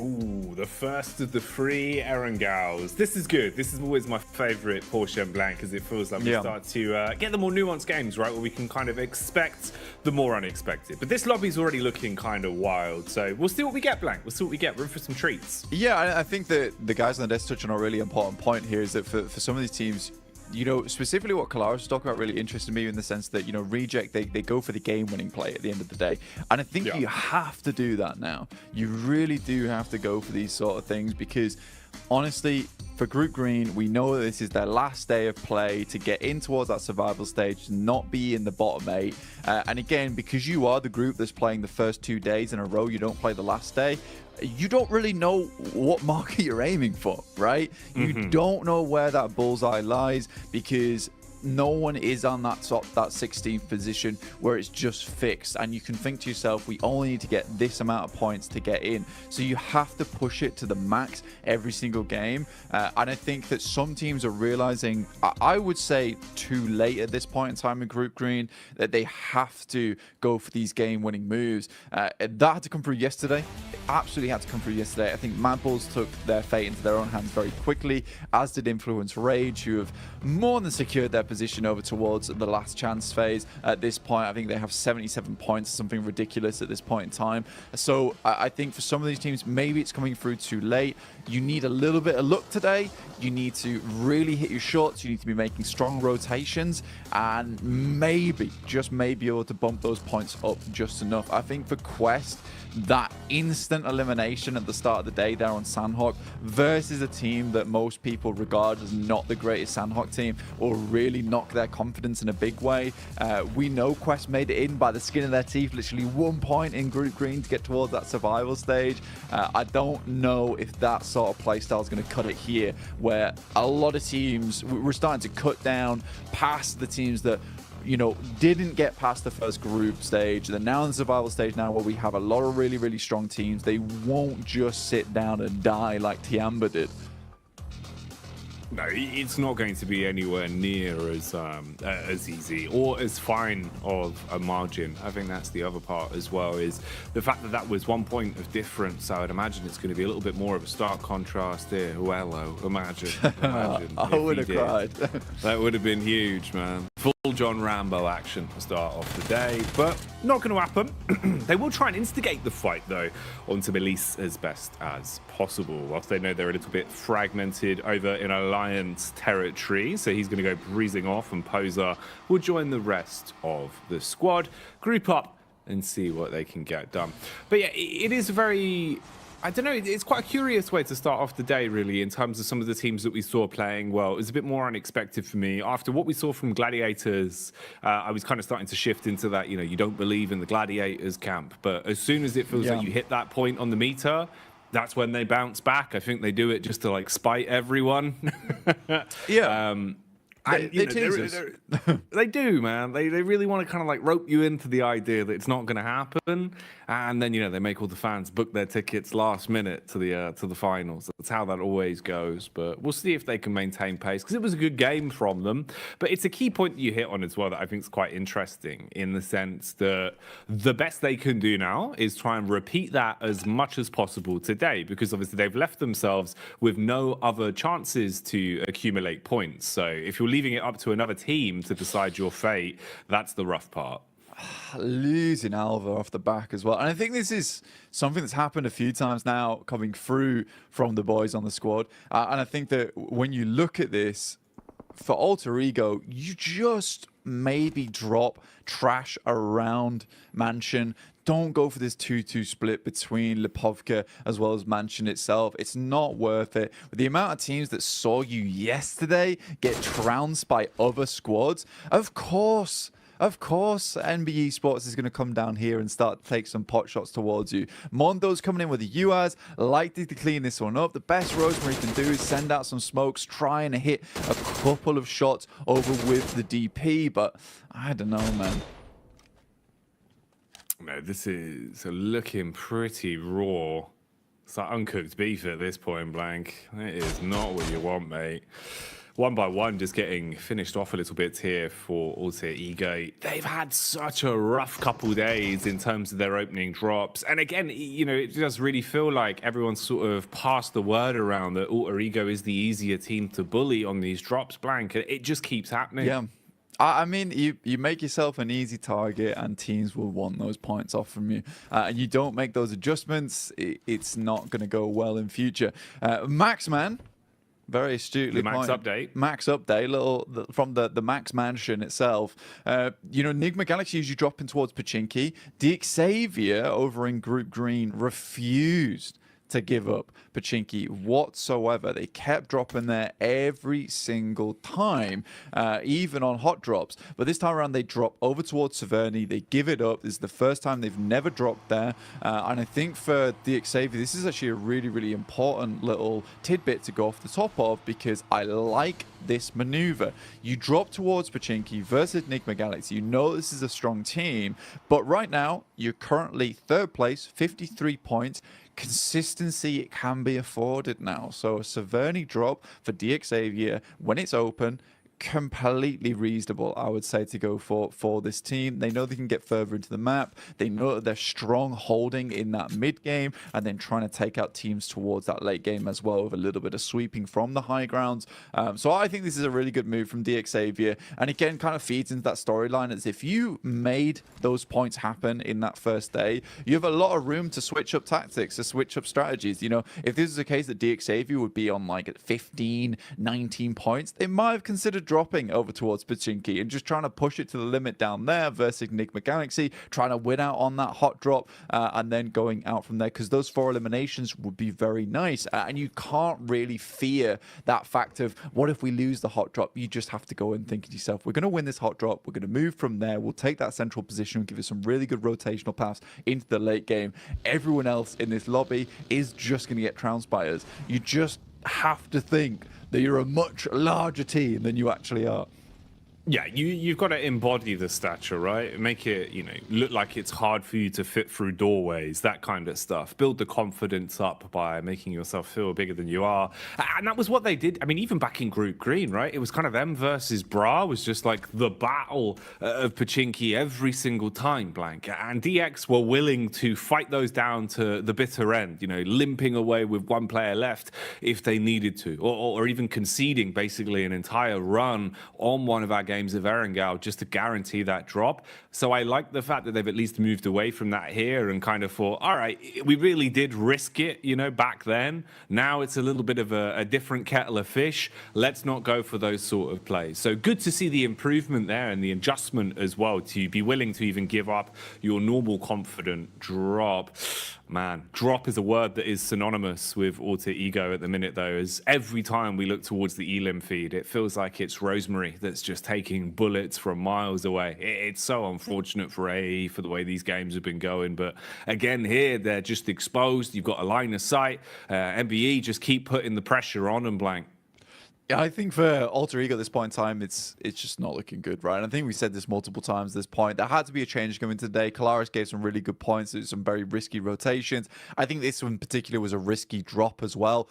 Ooh, the first of the 3 Erangels. This is good. This is always my favourite Porsche and Blanc because it feels like we start to get the more nuanced games, right? Where we can kind of expect the more unexpected. But this lobby's already looking kind of wild. So we'll see what we get, Blanc. We'll see what we get. We're in for some treats. Yeah, I think that the guys on the desk touch on a really important point here is that for some of these teams, you know, specifically what Kalaris was talking about really interested me in the sense that, you know, Reject, they go for the game-winning play at the end of the day. And I think you have to do that now. You really do have to go for these sort of things because, honestly, for Group Green, we know that this is their last day of play to get in towards that survival stage, not be in the bottom 8. And again, because you are the group that's playing the first 2 days in a row, you don't play the last day, you don't really know what marker you're aiming for, right? You don't know where that bullseye lies because no one is on that 16th position where it's just fixed, and you can think to yourself, we only need to get this amount of points to get in. So you have to push it to the max every single game, and I think that some teams are realizing, I would say too late at this point in time in Group Green, that they have to go for these game-winning moves. That had to come through yesterday. It absolutely had to come through yesterday. I think Mad Bulls took their fate into their own hands very quickly, as did Influence Rage, who have more than secured their position over towards the last chance phase. At this point, I think they have 77 points, something ridiculous at this point in time. So I think for some of these teams, maybe it's coming through too late. You need a little bit of luck today. You need to really hit your shots. You need to be making strong rotations and maybe, just maybe, able to bump those points up just enough. I think for Quest, that instant elimination at the start of the day there on Sandhawk versus a team that most people regard as not the greatest Sandhawk team will really knock their confidence in a big way. We know Quest made it in by the skin of their teeth, literally 1 point in Group Green to get towards that survival stage. I don't know if that sort of playstyle is going to cut it here, where a lot of teams, we're starting to cut down past the teams that, you know, didn't get past the first group stage. They're now in the survival stage now, where we have a lot of really, really strong teams. They won't just sit down and die like Tiamba did. No, it's not going to be anywhere near as easy or as fine of a margin. I think that's the other part as well, is the fact that that was 1 point of difference. I would imagine it's going to be a little bit more of a stark contrast here. Hello, imagine I would have cried. That would have been huge, man. Full John Rambo action to start off the day, but not going to happen. They will try and instigate the fight, though, onto Melisse as best as possible, whilst they know they're a little bit fragmented over in Alliance territory. So he's going to go breezing off, and Poser will join the rest of the squad, group up, and see what they can get done. But yeah, it is very... I don't know, it's quite a curious way to start off the day, really, in terms of some of the teams that we saw playing well. It was a bit more unexpected for me. After what we saw from Gladiators, I was kind of starting to shift into that, you know, you don't believe in the Gladiators camp. But as soon as it feels like you hit that point on the meter, that's when they bounce back. I think they do it just to, like, spite everyone. They do, man. They really want to kind of like rope you into the idea that it's not going to happen, and then they make all the fans book their tickets last minute to the finals. That's how that always goes. But we'll see if they can maintain pace, because it was a good game from them. But it's a key point that you hit on as well that I think is quite interesting, in the sense that the best they can do now is try and repeat that as much as possible today, because obviously they've left themselves with no other chances to accumulate points. So if you're leaving it up to another team to decide your fate, that's the rough part. Losing Alva off the back as well. And I think this is something that's happened a few times now coming through from the boys on the squad. And I think that when you look at this, for Alter Ego, you just maybe drop trash around Mansion. Don't go for this 2-2 split between Lipovka as well as Mansion itself. It's not worth it. With the amount of teams that saw you yesterday get trounced by other squads, of course, NBE Sports is going to come down here and start to take some pot shots towards you. Mondo's coming in with the UAs, likely to clean this one up. The best Rosemary can do is send out some smokes, try and hit a couple of shots over with the DP, but I don't know, man. No, this is looking pretty raw. It's like uncooked beef at this point, Blank. It is not what you want, mate. One by one, just getting finished off a little bit here for Alter Ego. They've had such a rough couple days in terms of their opening drops. And again, it does really feel like everyone's sort of passed the word around that Alter Ego is the easier team to bully on these drops, Blank. It just keeps happening. Yeah. I mean, you make yourself an easy target and teams will want those points off from you. And you don't make those adjustments, it's not going to go well in future. Maxman, very astutely Max update. Max update, little from the Max Mansion itself. Nigma Galaxy usually dropping towards Pachinki. Xavier over in Group Green refused to give up Pachinki whatsoever. They kept dropping there every single time, even on hot drops. But this time around, they drop over towards Severny. They give it up. This is the first time they've never dropped there. And I think for Xavier, this is actually a really, really important little tidbit to go off the top of, because I like this maneuver. You drop towards Pachinki versus Nigma Galaxy. You know this is a strong team, but right now, you're currently third place, 53 points. Consistency, it can be afforded now. So a Severny drop for Xavier when it's open, completely reasonable, I would say, to go for this team. They know they can get further into the map. They know that they're strong holding in that mid game and then trying to take out teams towards that late game as well, with a little bit of sweeping from the high grounds. So I think this is a really good move from Xavier, and again kind of feeds into that storyline, as if you made those points happen in that first day, you have a lot of room to switch up tactics, to switch up strategies. If this is a case that Xavier would be on like 15, 19 points, they might have considered dropping over towards Pachinki and just trying to push it to the limit down there versus Nigma Galaxy, trying to win out on that hot drop and then going out from there, because those 4 eliminations would be very nice. And you can't really fear that fact of, what if we lose the hot drop? You just have to go and think to yourself, we're going to win this hot drop, we're going to move from there, we'll take that central position, give us some really good rotational paths into the late game. Everyone else in this lobby is just going to get trounced by us. You just have to think that you're a much larger team than you actually are. Yeah, you've got to embody the stature, right? Make it, look like it's hard for you to fit through doorways, that kind of stuff. Build the confidence up by making yourself feel bigger than you are. And that was what they did. I mean, even back in Group Green, right? It was kind of them versus Bra, was just like the battle of Pachinki every single time, Blank. And DX were willing to fight those down to the bitter end, limping away with one player left if they needed to, or even conceding basically an entire run on one of our games of Erangel just to guarantee that drop. So I like the fact that they've at least moved away from that here and kind of thought, all right, we really did risk it, back then. Now it's a little bit of a different kettle of fish. Let's not go for those sort of plays. So good to see the improvement there and the adjustment as well, to be willing to even give up your normal confident drop. Man, drop is a word that is synonymous with Alter Ego at the minute, though, as every time we look towards the Elim feed, it feels like it's Rosemary that's just taking bullets from miles away. It's so unfortunate for AE for the way these games have been going, but again here, they're just exposed. You've got a line of sight. MBE just keep putting the pressure on them, Blank. Yeah, I think for Alter Ego at this point in time, it's just not looking good, right? And I think we said this multiple times at this point. There had to be a change coming today. Kalaris gave some really good points, some very risky rotations. I think this one in particular was a risky drop as well.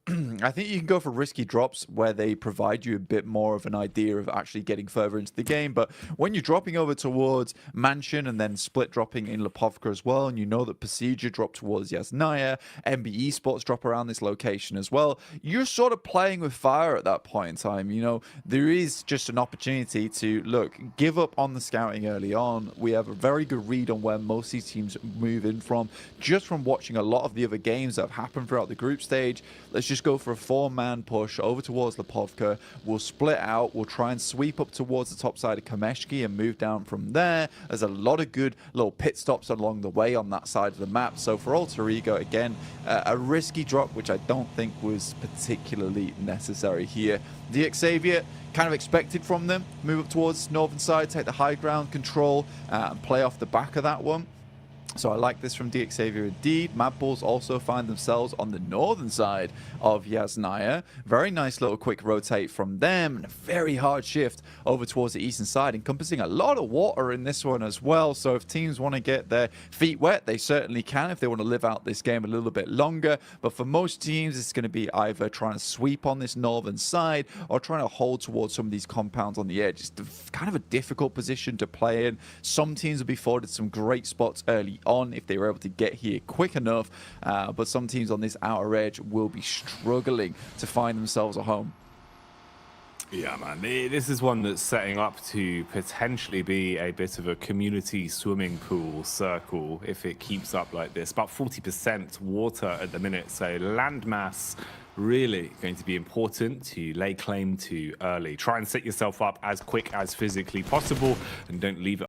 I think you can go for risky drops where they provide you a bit more of an idea of actually getting further into the game. But when you're dropping over towards Mansion and then split dropping in Lipovka as well, and you know that Procedure dropped towards Yasnaya, MBE Sports drop around this location as well, you're sort of playing with fire at that point in time. You know, there is just an opportunity to, look, give up on the scouting early on. We have a very good read on where most of these teams move in from, just from watching a lot of the other games that have happened throughout the group stage. Let's just go for a 4-man push over towards Lipovka. We'll split out. We'll try and sweep up towards the top side of Kameshki and move down from there. There's a lot of good little pit stops along the way on that side of the map. So for Alter Ego, again, a risky drop, which I don't think was particularly necessary here. The Xavier, kind of expected from them. Move up towards northern side, take the high ground, control, and play off the back of that one. So I like this from DXavier indeed. Mad Bulls also find themselves on the northern side of Yasnaya. Very nice little quick rotate from them, and a very hard shift over towards the eastern side, encompassing a lot of water in this one as well. So if teams want to get their feet wet, they certainly can if they want to live out this game a little bit longer. But for most teams, it's going to be either trying to sweep on this northern side or trying to hold towards some of these compounds on the edge. It's kind of a difficult position to play in. Some teams will be afforded some great spots early on if they were able to get here quick enough, but some teams on this outer edge will be struggling to find themselves a home. Yeah, man, this is one that's setting up to potentially be a bit of a community swimming pool circle if it keeps up like this. About 40% water at the minute, so landmass really going to be important to lay claim to early. Try and set yourself up as quick as physically possible and don't leave it